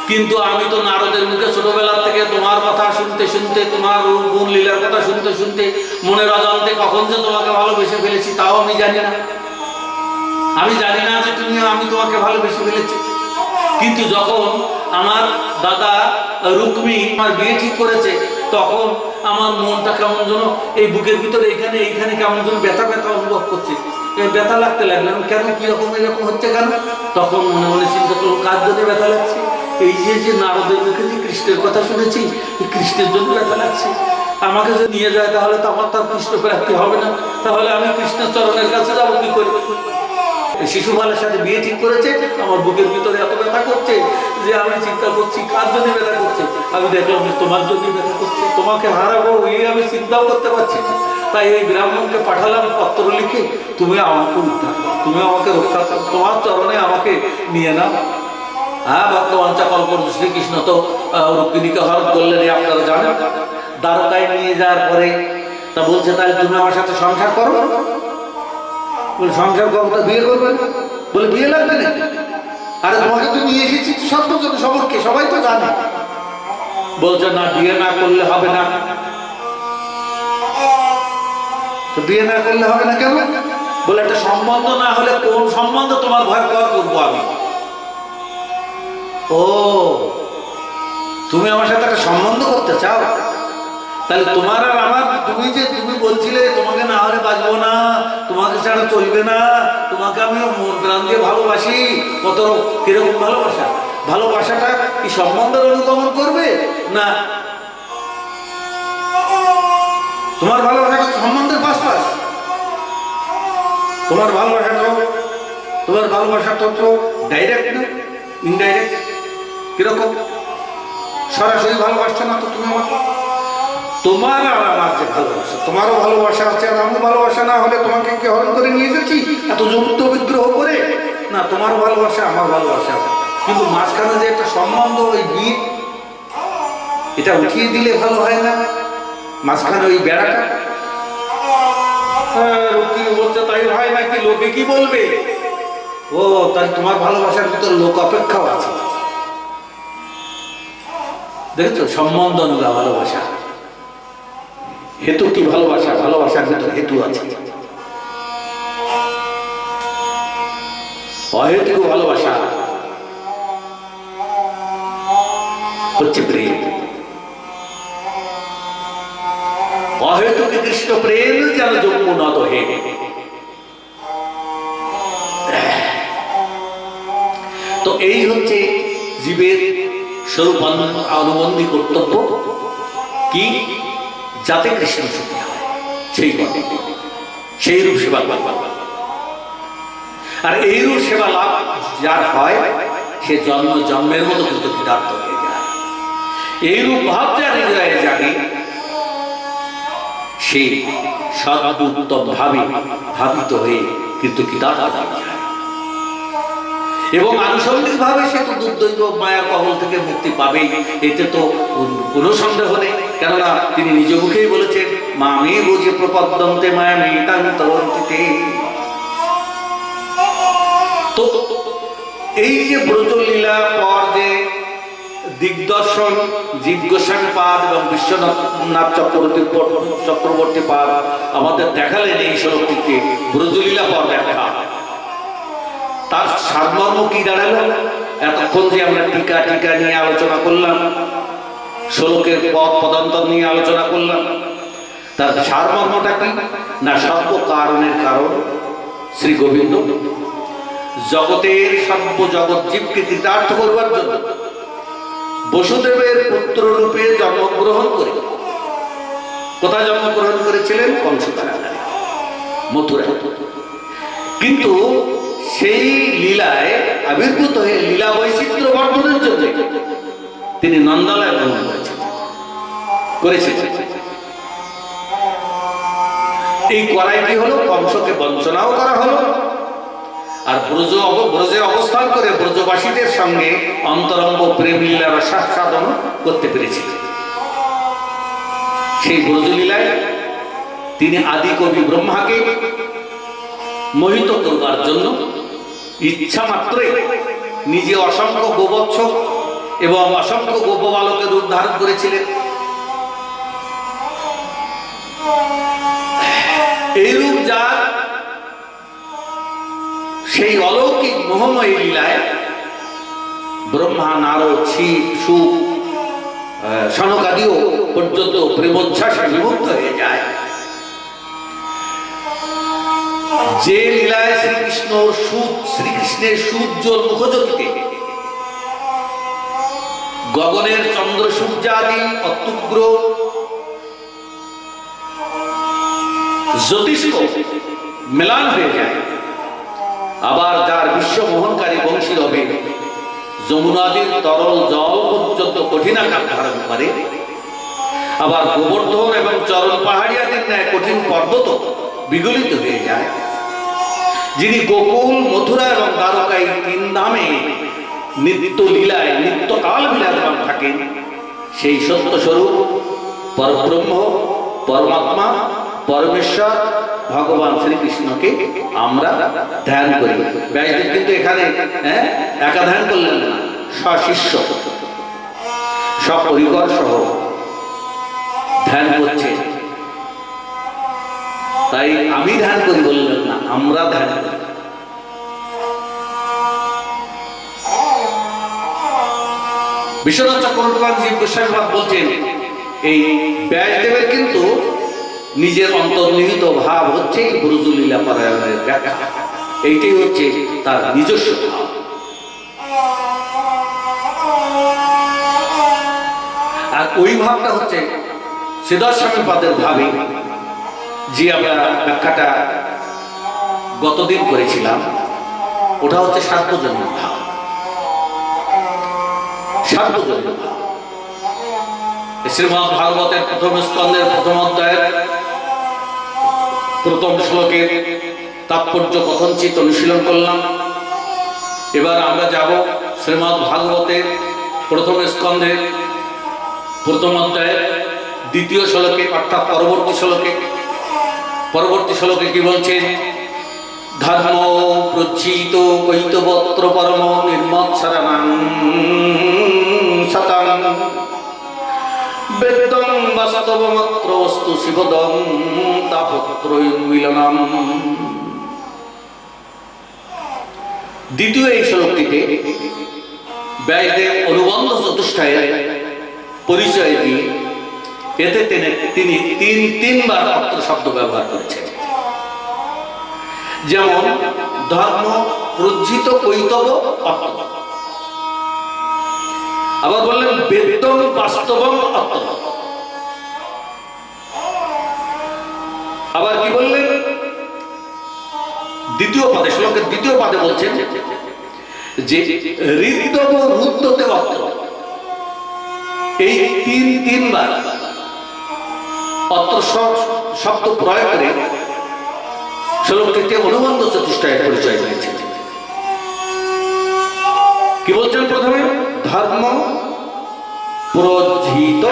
কিন্তু আমি তো নারদের মুখে ছোটবেলার থেকে তোমার কথা শুনতে শুনতে, তোমার গুণ লীলার কথা শুনতে শুনতে মনের অজান্তে কখন যে তোমাকে ভালোবেসে ফেলেছি তাও আমি জানি না। আমি জানি না যে আমি তোমাকে ভালোবেসে ফেলেছি। কিন্তু যখন আমার দাদা রুক্মী আমার বিয়ে ঠিক করেছে, তখন আমার মনটা কেমন যেন এই বুকের ভিতরে এইখানে এইখানে কেমন যেন ব্যথা ব্যথা অনুভব করছে। এই ব্যথা লাগতে লাগলাম, কেন কিরকম এরকম হচ্ছে কেন? তখন মনে মনে চিন্তা করলাম, কার জন্য ব্যথা লাগছে? এই যে নারদের মুখে যে কৃষ্ণের কথা শুনেছি, এই কৃষ্ণের জন্য ব্যথা লাগছে। আমাকে যে নিয়ে যায় তাহলে তো আমার তার কৃষ্ণ প্রাপ্তি হবে না, তাহলে আমি কৃষ্ণের চরণের কাছে যাবো কি করে? শিশুপালের সাথে বিয়ে ঠিক করেছে, আমার বুকের ভিতরে এত ব্যথা করছে যে আমি চিন্তা করছি কার জন্য ব্যথা করছে। আমি দেখলাম যে তোমার জন্যই ব্যথা করছে, তোমাকে হারাবো এই আমি চিন্তাও করতে পারছি না। তাই এই ব্রাহ্মণকে পাঠালাম পত্র লিখে, তুমি আমাকে উদ্ধার করো, তুমি আমাকে রক্ষা করো, তোমার চরণে আমাকে নিয়ে নাও। হ্যাঁ, ভক্তবাঞ্ছা কল্পন শ্রীকৃষ্ণ তো রুক্মিণীকে হরণ করলেন, আপনারা জানেন। দ্বারকায় নিয়ে যাওয়ার পরে তা বলছে, তাহলে তুমি আমার সাথে সংসার করো। বলে সংসার করবো, তো বিয়ে করবে না? বলে বিয়ে লাগবে নাকি? আরে তোমাকে তো নিয়ে এসেছি সর্বজন সবকে, সবাই তো জানে। বলছে না, বিয়ে না করলে হবে না। তো বিয়ে না করলে হবে না কেন? বলে একটা সম্বন্ধ না হলে কোন সম্বন্ধ তোমার ভয় করবো আমি? ও, তুমি আমার সাথে একটা সম্বন্ধ করতে চাও? তাহলে তোমার আর আমার, তুমি বলছিলে তোমাকে না হলে বাঁচবো না, তোমাকে ছাড়া চলবে না, তোমাকে আমি মন প্রাণ দিয়ে ভালোবাসি, কত কিরকম ভালোবাসা? ভালোবাসাটা কি সম্বন্ধের অনুগমন করবে না তোমার ভালোবাসাটা সম্বন্ধের পাশপাশ? তোমার ভালোবাসাটা তো ডাইরেক্ট না, ইনডাইরেক্ট। কিরকম? সরাসরি ভালোবাসছো না তো তুমি আমাকে। তোমার আর আমার যে ভালোবাসা, তোমারও ভালোবাসা আছে আর আমি ভালোবাসা না হলে তোমাকে কি হরণ করে নিয়ে এসেছি এত যুক্ত বিগ্রহ করে? না, তোমারও ভালোবাসা আমার ভালোবাসা আছে, কিন্তু মাঝখানে যে একটা সম্বন্ধ, ওই বীর, এটা উঠিয়ে দিলে ভালো হয় না? মাঝখানে ওই বেড়াটা বলছে তাই হয় নাকি, লোকে কি বলবে? ও তাই তোমার ভালোবাসার ভিতর লোক অপেক্ষাও আছে। দেখেছো, সম্বন্ধ অনুগা ভালোবাসা। হেতু কি ভালোবাসা? ভালোবাসার ভিতর হেতু আছে। অহেতুক ভালোবাসা হচ্ছে প্রেম। অহেতুক কৃষ্ণ প্রেম যেন যমুনা দহে। তো এই হচ্ছে জীবের স্বরূপ অনুবন্ধী কর্তব্য, কি? যাতে কৃষ্ণ সুখী হয়, সেই রূপ সেবা লাভ। আর এই রূপ সেবা লাভ যার হয়, সে জন্মের মতো কিন্তু কৃতার্থ হয়ে যায়। এই রূপ ভাব যার হৃদয়ে জাগে, সে সর্বোত্তম ভাবে ভাবিত হয়ে কিন্তু কৃতার্থ হয়ে যায়। এবং আনুষঙ্গিক ভাবে সে তো দুর্দৈব মায়ার কবল থেকে মুক্তি পাবে, এতে তো কোনো সন্দেহ নেই। কেননা তিনি নিজ মুখেই বলেছেন, মামে বুঝে প্রপদ্যন্তে মায়া মেতান্তরন্তিতে। তো এই যে ব্রজলীলা পর যে দিগদর্শন জীব গোস্বামী পাদ এবং বিশ্বনাথ চক্রবর্তী পাদ আমাদের দেখালেন, এই শ্লোকটিতে ব্রজলীলা পর ব্যাখ্যা, তার সারমর্ম কি দাঁড়ালো? এতক্ষণ যে আমরা টিকা নিয়ে আলোচনা করলাম, শ্লোকের পদান্তর নিয়ে আলোচনা করলাম, তার সারমর্মটা কি? না, সর্ব কারণের কারণ শ্রী গোবিন্দ জগতের সর্বজগৎ জীবকে কৃতার্থ করবার জন্য বসুদেবের পুত্র রূপে জন্মগ্রহণ করে, কোথায় জন্মগ্রহণ করেছিলেন? কংস কারাগারে, মথুরায়। কিন্তু সেই লীলায় আবির্ভূত হয়ে লীলা বৈচিত্র্য বর্ধনের জন্য তিনি নন্দালয় ভ্রমণ করেছেন। এই করাই কি হলো? কংসকে বঞ্চনাও করা হলো, আর ব্রজে অবস্থান করে ব্রজবাসীদের সঙ্গে অন্তরঙ্গ প্রেম লীলার সাধন করতে পেরেছে। সেই ব্রজলীলায় তিনি আদি কবি ব্রহ্মাকে মোহিত করবার জন্য ইচ্ছা মাত্রই নিজে অসংখ্য গোবৎস এবং অসংখ্য গোপবালকের রূপ ধারণ করেছিলেন। এই রূপ যার, সেই অলৌকিক মোহময়ী লীলায় ব্রহ্মা, নারদ, শিব, সুখ, সনকাদিও পর্যন্ত প্রেমোচ্ছ্বাসে বিমুগ্ধ হয়ে যায়। যে লীলায় শ্রীকৃষ্ণের সূর্যর মুখজ্যোতিতে গগনের চন্দ্র সূর্যাদি অত্যুগ্র জ্যোতিষ্ক মেলান হয়ে যায়, আবার যার বিশ্বমোহনকারী বংশী রবে যমুনাদির তরল জল পর্যন্ত কঠিনাকার ধারণ করে, আবার গোবর্ধন এবং চরণ পাহাড়িয়াদের ন্যায় কঠিন পর্বত বিগলিত হয়ে যায়, যিনি গোকুল, মথুরা এবং দ্বারকায় তিন ধামে নিত্য লীলায় নিত্যকাল বিরাজমান থাকেন, সেই সত্যস্বরূপ পরব্রহ্ম, পরমাত্মা, পরমেশ্বর ভগবান শ্রীকৃষ্ণকে আমরা ধ্যান করি। ব্যাসদেব কিন্তু এখানে একা ধ্যান করলেন না, সশিষ্য সপরিবার সহ ধ্যান করছে। তাই আমি ধ্যান করি বললেন না, আমরা ধ্যান করি। বিশ্বনাথ চক্রবর্তী গোস্বামী বলছেন, এই ব্যাসদেবের কিন্তু নিজের অন্তর্নিহিত ভাব হচ্ছে এই ব্রজলীলা পারায়ণের ব্যাখ্যা। এইটাই হচ্ছে তার নিজস্ব ভাব। আর ওই ভাবটা হচ্ছে শ্রীধর পাদের ভাবে, যে আমরা ব্যাখ্যাটা গতদিন করেছিলাম, ওটা হচ্ছে সার্বজনীন ভাব। সার্বজনীন ভাব শ্রীমদ্ ভাগবতের প্রথম স্কন্ধের প্রথম অধ্যায়ের প্রথম শ্লোকের তাৎপর্য কথঞ্চিত অনুশীলন করলাম। এবার আমরা যাব শ্রীমদ্ ভাগবতের প্রথম স্কন্ধের প্রথম অধ্যায়ের দ্বিতীয় শ্লোকে, অর্থাৎ পরবর্তী শ্লোকে। পরবর্তী শ্লোকে কি বলছেন? ধর্ম প্রচ্ছিত কৈতবত্র পরম নির্মৎসরাণাং শতাং বেদং বাস্তবমাত্র বস্তু শিবদং তাপত্রয়োন্মিলনম। দ্বিতীয় এই শ্লোকটিতে ব্যাসদেব অনুবন্ধ চতুষ্টায়ের পরিচয় দিয়ে এতে তিনি তিনবার অত্র শব্দ ব্যবহার করেছেন। যেমন ধর্ম প্রজ্জিত কৈতব অত্র, আবার বললেন বেদং বাস্তবম অত্র, আবার কি বললেন দ্বিতীয় পদে, শ্লোকের দ্বিতীয় পদে বলছেন যে হৃদব রুদ্ধতে অত্র। এই তিনবার অত্র শব্দ প্রয়োগ করে শ্লোকটিতে অনুবন্ধ চতুষ্টায়ের পরিচয় হয়েছে। কি বলছেন? প্রথমে ধর্ম প্রজ্জিত,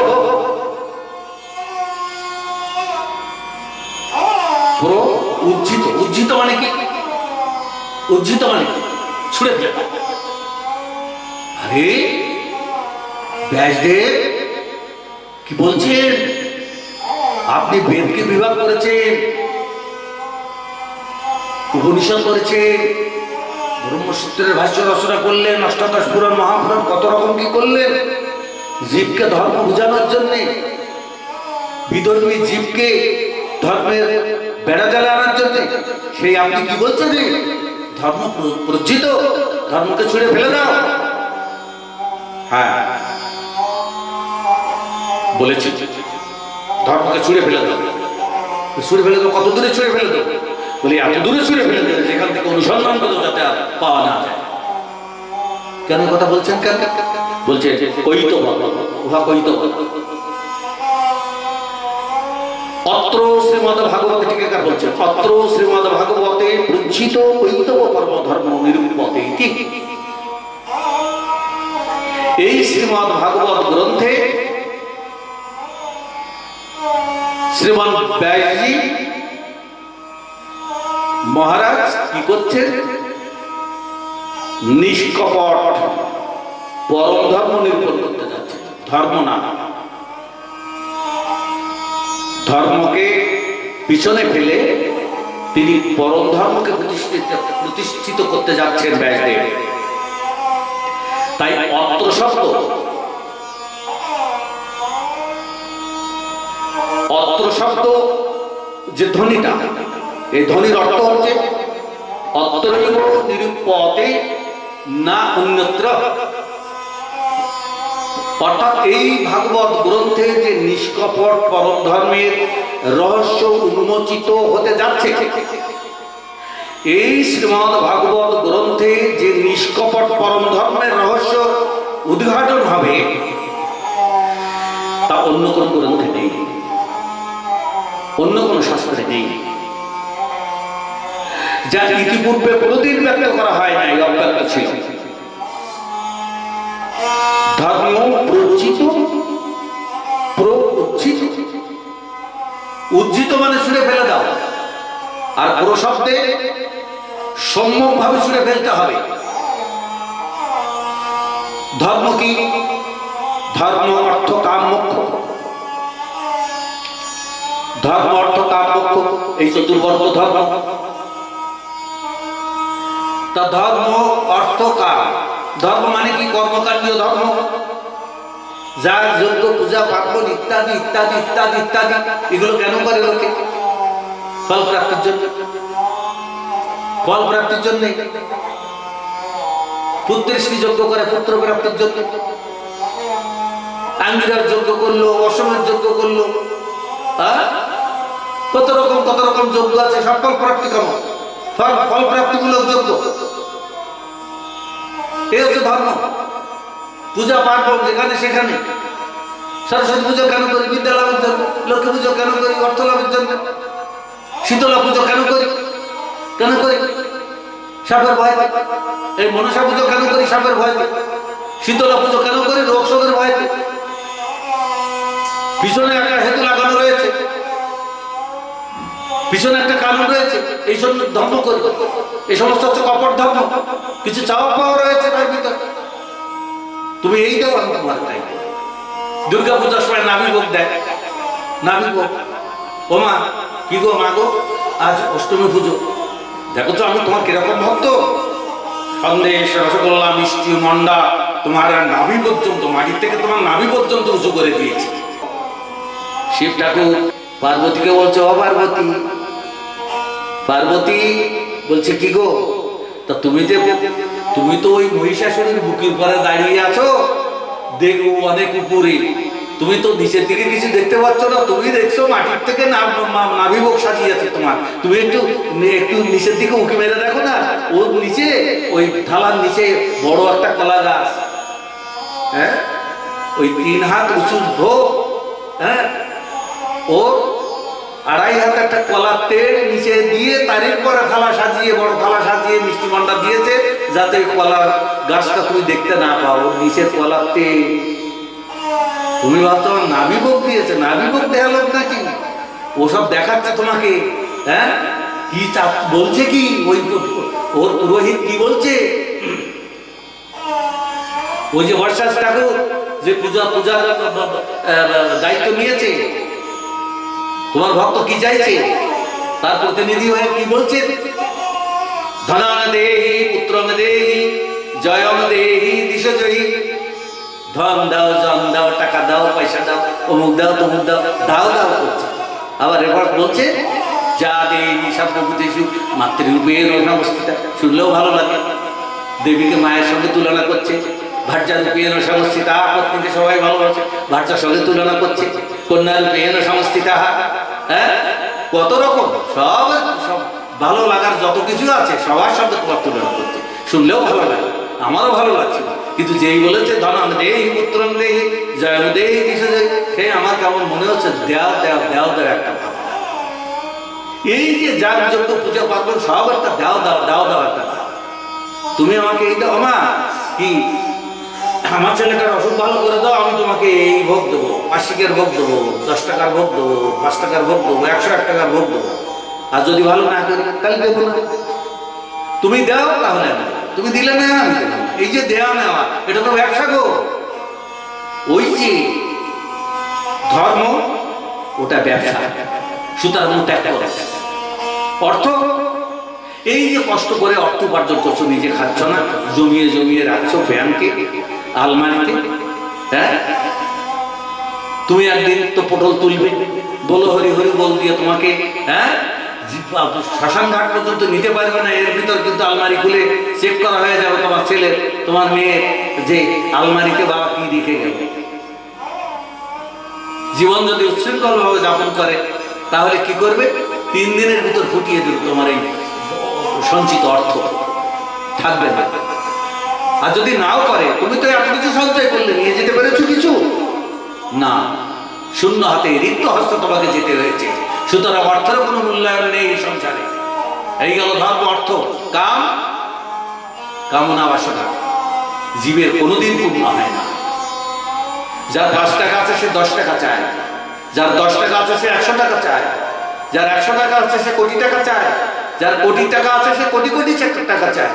উজ্জিত। উজ্জিত মানে কি? উজ্জিত মানে কি? ছুড়ে ফেলা। আরে ব্যাসদেব কি বলছেন? আপনি বেদকে বিভাগ করেছেন, উপনিষদ করেছেন, ব্রহ্মসূত্রের ভাষ্য রচনা করলেন, অষ্টাদশ পুরাণ মহাপুরাণ কত রকম কি করলেন জীবকে ধর্ম বোঝানোর জন্যে, বিধর্মী জীবকে ধর্মের বেড়া জালে আনার জন্য। সেই আপনি কি বলছেন? ধর্ম প্রজ্জিত, ধর্মকে ছুঁড়ে ফেলে দাও। হ্যাঁ বলেছি, ধর্মকে ছুঁড়ে ফেলে দাও। ছুঁড়ে ফেলে দাও, কত দূরে ছুঁড়ে ফেলে দাও? বলে এত দূরে ছুঁড়ে ফেলে দেবে যেখান থেকে অনুসন্ধান করে যাতে আর পাওয়া না যায়। কেন কথা বলছেন? কেন বলছে? কৈতব, উহা কৈতব। অত্র শ্রীমদ্ ভাগবতে টিকাকার বলছেন, অত্র শ্রীমদ্ ভাগবতে প্রজ্জিত কৈতব পরম ধর্ম নিরূপতে ইতি। এই শ্রীমদ্ ভাগবত গ্রন্থে শ্রীমান ব্যাসজি মহারাজ কি করছেন? নিষ্কপট পরম ধর্ম নিরূপণ করতে যাচ্ছে। ধর্ম না, ধর্মকে পিছনে ফেলে তিনি পরম ধর্মকে প্রতিষ্ঠিত করতে যাচ্ছেন ব্যাসদেব। তাই অত্র শব্দ, অত্র শব্দ যে ধ্বনিটা, এই ধ্বনির অর্থ হচ্ছে অত্রৈব নিরূপতে না অন্যত্র। অর্থাৎ এই ভাগবত গ্রন্থে যে নিষ্কপট পরম ধর্মের রহস্য উন্মোচিত হতে যাচ্ছে, এই শ্রীমদ্ ভাগবত গ্রন্থে যে নিষ্কপট পরম ধর্মের রহস্য উদ্ঘাটন হবে, তা অন্য কোন গ্রন্থে নেই, অন্য কোন শাস্ত্রে নেই। যা ইতিপূর্বে কোনদিন ব্যক্ত করা হয় নাই, অব্যক্ত ছিল। ধর্ম প্রজ্জিত, প্রজ্জিত। উজ্জিত মানে ছুঁড়ে ফেলে দাও, আর পুরো শব্দে সম্যক ভাবে ছুঁড়ে ফেলতে হবে। ধর্ম কি? ধর্ম অর্থ কাম মোক্ষ। ধর্ম অর্থ কাম মোক্ষ, এই চতুর্বর্গ ধর্ম। তা ধর্ম অর্থ কাম, ধর্ম মানে কি? কর্মকাণ্ডীয় ধর্ম। যার যজ্ঞ পূজা পার্বণ ইত্যাদি ইত্যাদি ইত্যাদি ইত্যাদি, এগুলো কেন করে লোকে? ফল প্রাপ্তির জন্য, ফল প্রাপ্তির জন্য। পুত্রের স্ত্রী যজ্ঞ করে পুত্র প্রাপ্তির জন্য, আঙ্গিরার যজ্ঞ করলো, অসমের যজ্ঞ করলো, কত রকম যজ্ঞ আছে, সব ফল প্রাপ্তি কাম, ফল প্রাপ্তিমূলক যজ্ঞ। এই হচ্ছে ধর্ম। পূজা পার্বণ যেখানে সেখানে, সরস্বতী পুজো কেন করি? বিদ্যা লাভের জন্য। লক্ষ্মী পুজো কেন করি? অর্থ লাভের জন্য। শীতলা পুজো কেন করি? সাপের ভয়। এই মনসা পুজো কেন করি? সাপের ভয়। শীতলা পুজো কেন করি? রোগ শোকের ভয়। পিছনে একটা হেতু লাগানো রয়েছে, পিছনে একটা কারণ রয়েছে, এই জন্য ধর্ম করি। এই সমস্ত হচ্ছে কপট ধর্ম, কিছু চাওয়া পাওয়া রয়েছে তার ভিতর। তুমি এই দাও, আমি তোমার তাই। দুর্গা পূজার সময় নাভিভোগ দেয়, নাভিভোগ। ও মা, কি গো মা গো, আজ অষ্টমী পুজো, দেখো তো আমি তোমার কিরকম ভক্ত। সন্দেশ, রসগোল্লা, মিষ্টি, মন্ডা, তোমার নাভি পর্যন্ত, মাটির থেকে তোমার নাভি পর্যন্ত উঁচু করে দিয়েছে। শিব ঠাকুর পার্বতীকে বলছে, ও পার্বতী, পার্বতী বলছে কি গো, তা তুমি তো ওই মহিষাসুরের বুকের পরে দাঁড়িয়ে আছো, দেখো অনেক উপরে, তুমি তো নিচের দিকে কিছু দেখতে পাচ্ছ না, তুমি দেখছো মাটির থেকে নাভিভোগ সাজিয়েছে তোমার। তুমি একটু নিচের দিকে উঁকি মেরে দেখো না, ওর নিচে, ওই থালার নিচে বড় একটা কলা গাছ, হ্যাঁ, ওই 3 হাত উঁচু ভোগ, হ্যাঁ, ও 2.5 হাত একটা কলার তেল নিচে দিয়ে তারির পরে থালা সাজিয়ে, বড় থালা সাজিয়ে মিষ্টি মন্ডা দিয়েছে, যাতে কলার গাছটা তুমি দেখতে না পাও, নিচের কলার তেল। তুমি ভাবছো আমার নাভিভোগ দিয়েছে? নাভিভোগ দেওয়া লোক নাকি? ওসব দেখাচ্ছে তোমাকে, হ্যাঁ, কি বলছে কি ওই ওর পুরোহিত কি বলছে? ওই যে বর্ষা ঠাকুর যে পূজার দায়িত্ব নিয়েছে, তোমার ভক্ত কি চাইছে? তার প্রতিনিধি হয়ে কি বলছে? ধনং দেহি পুত্রং দেহি জয়ং দেহি দিশজয়ী। ধন দাও, জন দাও, টাকা দাও, পয়সা দাও, অমুক দাও, তমুক দাও, দাও দাও করছে। আবার এবার বলছে যা দেবী সর্বভূতেষু মাতৃরূপেণ সংস্থিতা। শুনলেও ভালো লাগে। দেবীকে মায়ের সঙ্গে তুলনা করছে, ভার্যা রূপেণ সংস্থিতা, পত্নীকে সবাই ভালোবাসে, ভার্যার সঙ্গে তুলনা করছে, কন্যা রূপেণ সংস্থিতা। হ্যাঁ, কত রকম সব ভালো লাগার যত কিছু আছে সবার সঙ্গে তোমার তুলনা করছে। শুনলেও ভালো লাগে, আমারও ভালো লাগছে। কিন্তু যেই বলেছে ধনং দেহি পুত্রং দেহি জয়ং দেহি দিশজয়ী, সে আমার কেমন মনে হচ্ছে দেও দেও দেও দেও একটা ভাব। এই যে যাগ যজ্ঞ পূজা পার্বণ সব একটা দেও দাও দাও দাও একটা ভাব। তুমি আমাকে এই দাও, মা কি আমার ছেলেটার অসুখ ভালো করে দাও, আমি তোমাকে এই ভোগ দেবো, 5 ভোগ দেবো, 10 টাকার ভোগ দেবো, 5 টাকার ভোগ দেবো, 101 টাকার ভোগ দেবো। আর যদি ভালো না করি তাহলে দেবো না। তুমি দাও তাহলে আমি দেবো, তুমি দিলে না আমি দিলাম। এই যে দেওয়া নেওয়া, এটা তো ব্যবসা গো। ওই যে ধর্ম, ওটা ব্যবসা। সুতরাং ত্যাগ করো। অর্থ, এই যে কষ্ট করে অর্থ উপার্জন করছো, নিজে খাচ্ছ না, জমিয়ে জমিয়ে রাখছো ব্যাংকে, আলমারিতে, হ্যাঁ, তুমি একদিন তো পটল তুলবে, বলো হরি হরি বল দিয়ে তোমাকে, হ্যাঁ, শ্মশান ঘাট পর্যন্ত নিতে পারবে না। এর ভিতর কিন্তু আলমারি খুলে চেক করা হয়ে যাবে তোমার ছেলের, তোমার মেয়ের, যে আলমারিতে বাবা কি রেখে গেল। জীবন যদি উচ্ছৃঙ্খল ভাবে যাপন করে তাহলে কি করবে? 3 দিনের ভিতর ফুটিয়ে দেবে তোমার এই সঞ্চিত অর্থ, থাকবে না। আর যদি নাও করে, তুমি তো এত কিছু সঞ্চয় করলে, নিয়ে যেতে পেরেছো কিছু না, শূন্য হাতে রিক্ত হস্তে তোমাকে যেতে হয়েছে। সুতরাং অর্থের কোনো মূল্যায়ন নেই এই সংসারে। এই গেল ধর্ম, অর্থ, কাম, কামনা বাসনা জীবের কোনোদিন পূর্ণ হয় না। যার 5 টাকা আছে সে 10 টাকা চায়, যার 10 টাকা আছে সে 100 টাকা চায়, যার 100 টাকা আছে সে কোটি টাকা চায়, যার কোটি টাকা আছে সে কোটি কোটি টাকা চায়।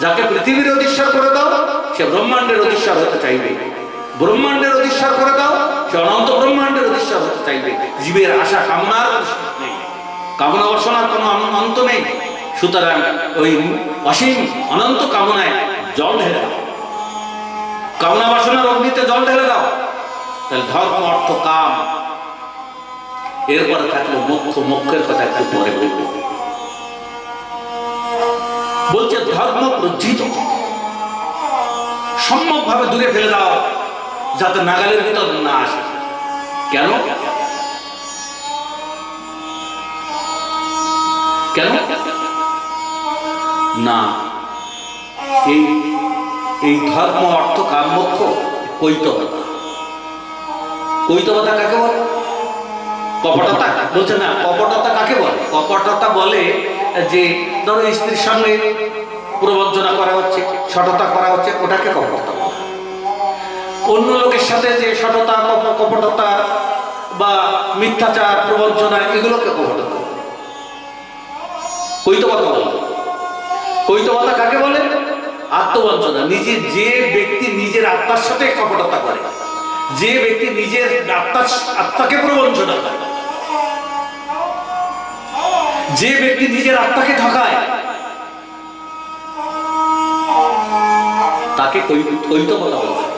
যাকে পৃথিবীর অধীশ্বর করে দাও সে ব্রহ্মাণ্ডের অধীশ্বর হতে চাইবে, ব্রহ্মাণ্ডের অধীশ্বর করে দাও সে অনন্ত ব্রহ্মাণ্ডের অধীশ্বর হতে চাইবে। জীবের আশা কামনার নেই, কামনা বাসনার কোনো অন্ত নেই। সুতরাং ওই অসীম অনন্ত কামনায় জল ঢেলে দাও, কামনা বাসনার অগ্নিতে জল ঢেলে দাও। তাহলে ধর্ম অর্থ কাম, এরপরে থাকলো মোক্ষ, মোক্ষের কথা একটু পরে বলব। বলছে ধর্ম প্রজ্জিত, সম্যকভাবে দূরে ফেলে দাও যাতে নাগালের ভিতর না আসে। কেন? কেন না, এই ধর্ম অর্থ কাম মোক্ষ কৈতবতা। কৈতবতা কাকে বলে? কপটতা। বলছে না, কপটতা কাকে বলে? কপটতা বলে যে ধরো স্ত্রীর সঙ্গে প্রবঞ্চনা করা হচ্ছে, সততা করা হচ্ছে, ওটাকে কপটতা বলে। অন্য লোকের সাথে যে সততা, কপটতা বা মিথ্যাচার, প্রবঞ্চনা, এগুলোকে কপটতা বলে। কৈতবতা বলে। কৈতবতা কাকে বলে? আত্মবঞ্চনা। যে ব্যক্তি নিজের আত্মার সাথে কপটতা করে, যে ব্যক্তি নিজের আত্মাকে প্রবঞ্চনা করে, যে ব্যক্তি নিজের আত্মাকে ঠকায়, তাকে কৈতবতা বলা হয়।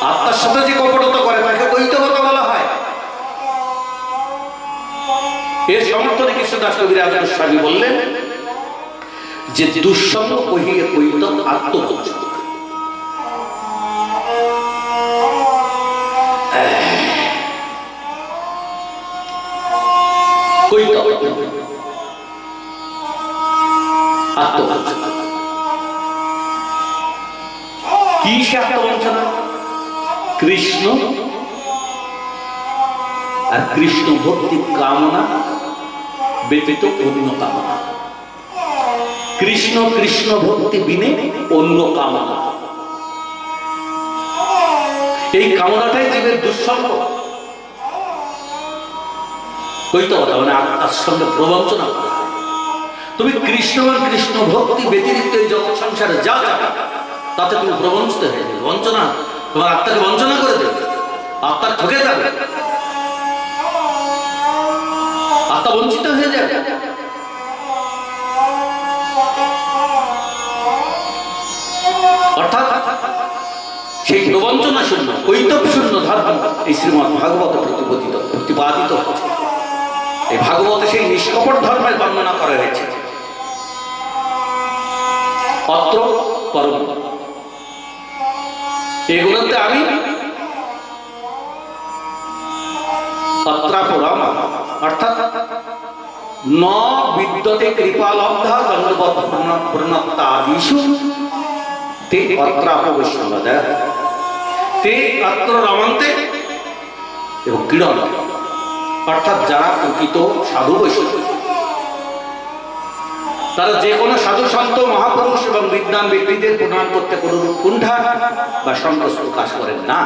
আত্মার সাথে যে কপটতা করে তাকে কৈতবতা বলা হয়। এর সমর্থনে কৃষ্ণদাস কবিরাজ গোস্বামী বললেন যে দুঃসঙ্গ কহিয়ে কৈত আত্মবঞ্চনা। আত্মবঞ্চনা কি? সে আত্মবঞ্চনা কৃষ্ণ আর কৃষ্ণ ভক্তি কামনা ব্যতীত অন্য কামনা। কৃষ্ণ কৃষ্ণ ভক্তি বিনে অন্য কামনা। এই কামনাটাই জীবের দুঃসঙ্গ, কৈতবতা মানে আত্মার সঙ্গে প্রবঞ্চনা করা। তুমি কৃষ্ণ আর কৃষ্ণ ভক্তি ব্যতিরিক্ত এই জগৎ সংসারে যা যাবে তাতে তুমি প্রবঞ্চিত হয়ে যাবে। বঞ্চনা তোমার আত্মাকে বঞ্চনা করে দেবে, আত্মা ঠকে যাবে, আত্মা বঞ্চিত হয়ে যাবে। অর্থাৎ সেই প্রবঞ্চনা শূন্য, কৈতব শূন্য ধর্ম এই শ্রীমদ্ ভাগবত প্রতিপাদিত হচ্ছে। এই ভাগবতে সেই নিষ্কপট ধর্মের বর্ণনা করা হয়েছে। অত্র পরম, এগুলোতে আমি অত্রাপরম, অর্থাৎ ন বিদ্যতে কৃপালব্ধা দণ্ডবৎ প্রণত্তাদিষু তে অত্রাপবৈষ্ণবদা তে অত্র রমন্তে এবং ক্রীড়ন্তে। অর্থাৎ যারা প্রকৃত সাধু বৈষ্ণব, তারা যে কোনো সাধু সন্ত মহাপুরুষ এবং বিদ্বান ব্যক্তিদের প্রণাম করতে কোনো কুণ্ঠা বা সংকোচ প্রকাশ করেন না।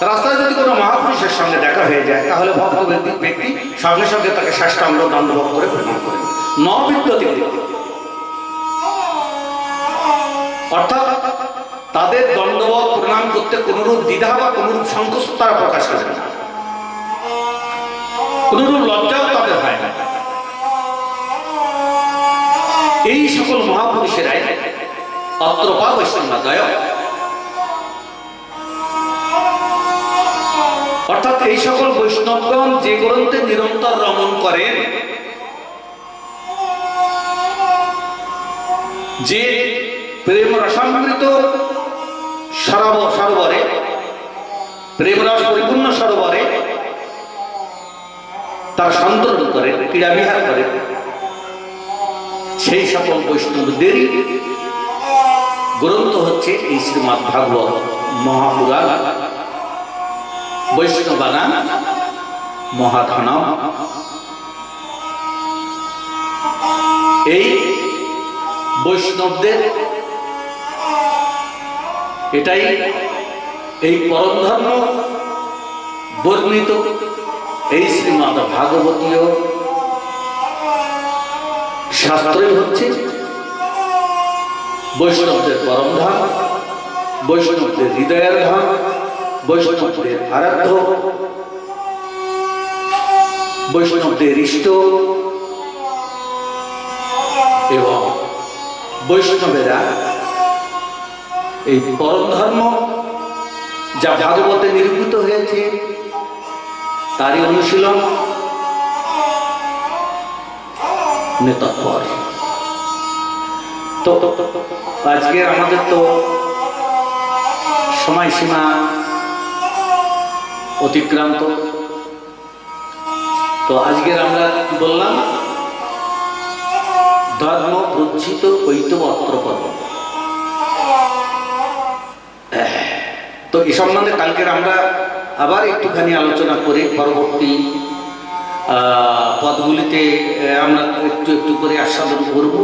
রাস্তায় যদি কোনো মহাপুরুষের সঙ্গে দেখা হয়ে যায় তাহলে ভক্ত ব্যক্তি সঙ্গে সঙ্গে তাকে সাষ্টাঙ্গ দণ্ডবৎ করে প্রণাম করেন। ন বিদ্যতে, অর্থাৎ তাদের দণ্ডবৎ প্রণাম করতে কোনরূপ দ্বিধা বা কোনরূপ সংকোচ তারা প্রকাশ করেন না, কোনরূপ লজ্জাও তাদের হয় না। এই সকল মহাপুরুষেরাই অত্রপা বৈষ্ণবাদয়, অর্থাৎ এই সকল বৈষ্ণবগণ যে গ্রন্থে নিরন্তর রমণ করেন, যে প্রেম রসামৃত সরোবরে, প্রেম রস পরিপূর্ণ সরোবরে তারা সন্তরণ করেন, ক্রীড়াবিহার করেন, সেই সকল বৈষ্ণবদেরই গ্রন্থ হচ্ছে এই শ্রীমদ্ ভাগবত মহাপুরাণ। বৈষ্ণবানা মহাধনম, এই বৈষ্ণবদের এটাই এই পরম ধর্ম বর্ণিত এই শ্রীমদ্ ভাগবতীয় শাস্ত্রই হচ্ছে বৈষ্ণবদের পরম ধাম, বৈষ্ণবদের হৃদয়ের ধাম, বৈষ্ণবদের আরাধ্য, বৈষ্ণবদের ইষ্ট এবং বৈষ্ণবেরা এই পরম ধর্ম যা ভাগবতে নিরূপিত হয়েছে তারই অনুশীলন তৎপর। তো আজকে আমাদের তো সময়সীমা অতিক্রান্ত। তো আজকের আমরা কি বললাম, ধর্ম প্রজ্জিত ঐতবত্র পর্ব। তো এই সম্বন্ধে কালকের আমরা আবার একটুখানি আলোচনা করে পরবর্তী পদগুলিতে আমরা একটু একটু করে আস্বাদন করব,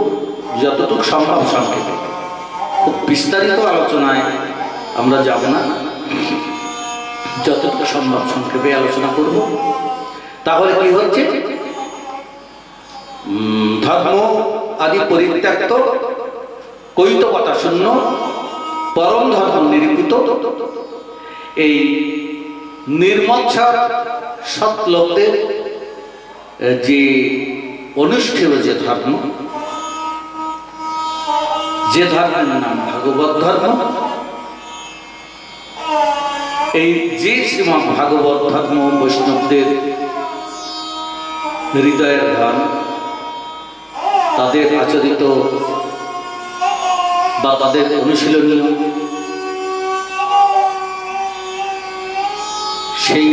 যতটুকু সম্ভব সংক্ষেপে। খুব বিস্তারিত আলোচনায় আমরা যাব না, যতটুকু সম্ভব সংক্ষেপে আলোচনা করব। তাহলে কি হচ্ছে, ধর্ম আদি পরিত্যক্ত, কৈতবতা শূন্য, পরম ধর্ম নিরূপিত, এই নির্মৎসর সৎলোকদের যে অনুষ্ঠেয় যে ধর্ম, যে ধর্মের নাম ভাগবত ধর্ম, এই যে শ্রীমৎ ভাগবত ধর্ম বৈষ্ণবদের হৃদয়ের গান, তাদের আচরিত বা তাদের অনুশীলনীয় সেই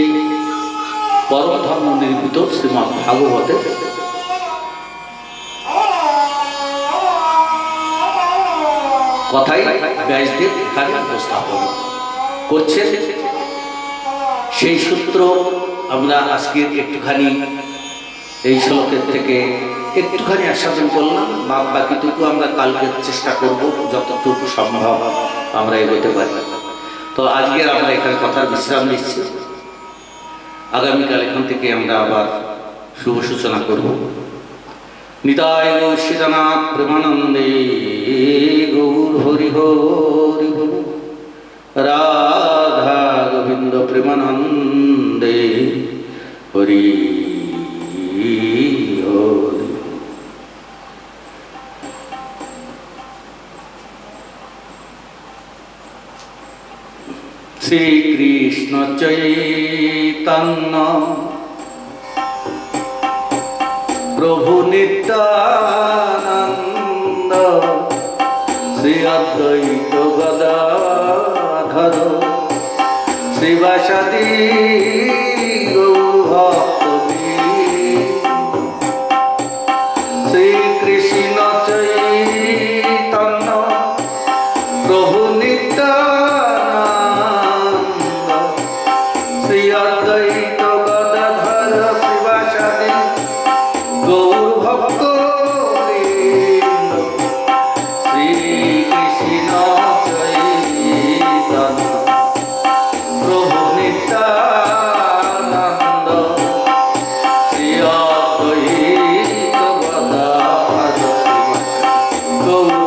পরম ধর্ম নির্মিত শ্রীমৎ ভাগবতের কথাই ব্যাসদেব এখানে উপস্থাপন করছেন। সেই সূত্র আমরা আজকে একটুখানি এই শ্লোকের থেকে একটুখানি আস্বাদন করলাম, বাকিটুকু আমরা কালকে চেষ্টা করব যতটুকু সম্ভব আমরা এগোতে পারি। তো আজকে আমরা এখানে কথার বিশ্রাম নিচ্ছি, আগামীকাল এখান থেকে আমরা আবার শুভ সূচনা করব। নিতাই গৌর সীতানাথ প্রেমানন্দে গৌর হরি হরি বল, রাধা গোবিন্দ প্রেমানন্দে হরি হরি। শ্রীকৃষ্ণ চৈতন্য প্রভু নিত্যানন্দ, শ্রী অদ্বৈত গদাধর শ্রীবাসাদি শ্রীকৃষ্ণ চৈতন্য প্রভু নিত্যানন্দ, শ্রী অদ্বৈত গদাধর শ্রীবাসাদি গৌর ভক্ত শ্রীকৃষ্ণ চৈতন্য প্রভু নিত্যানন্দ, শ্রী অদ্বৈত গদাধর গৌর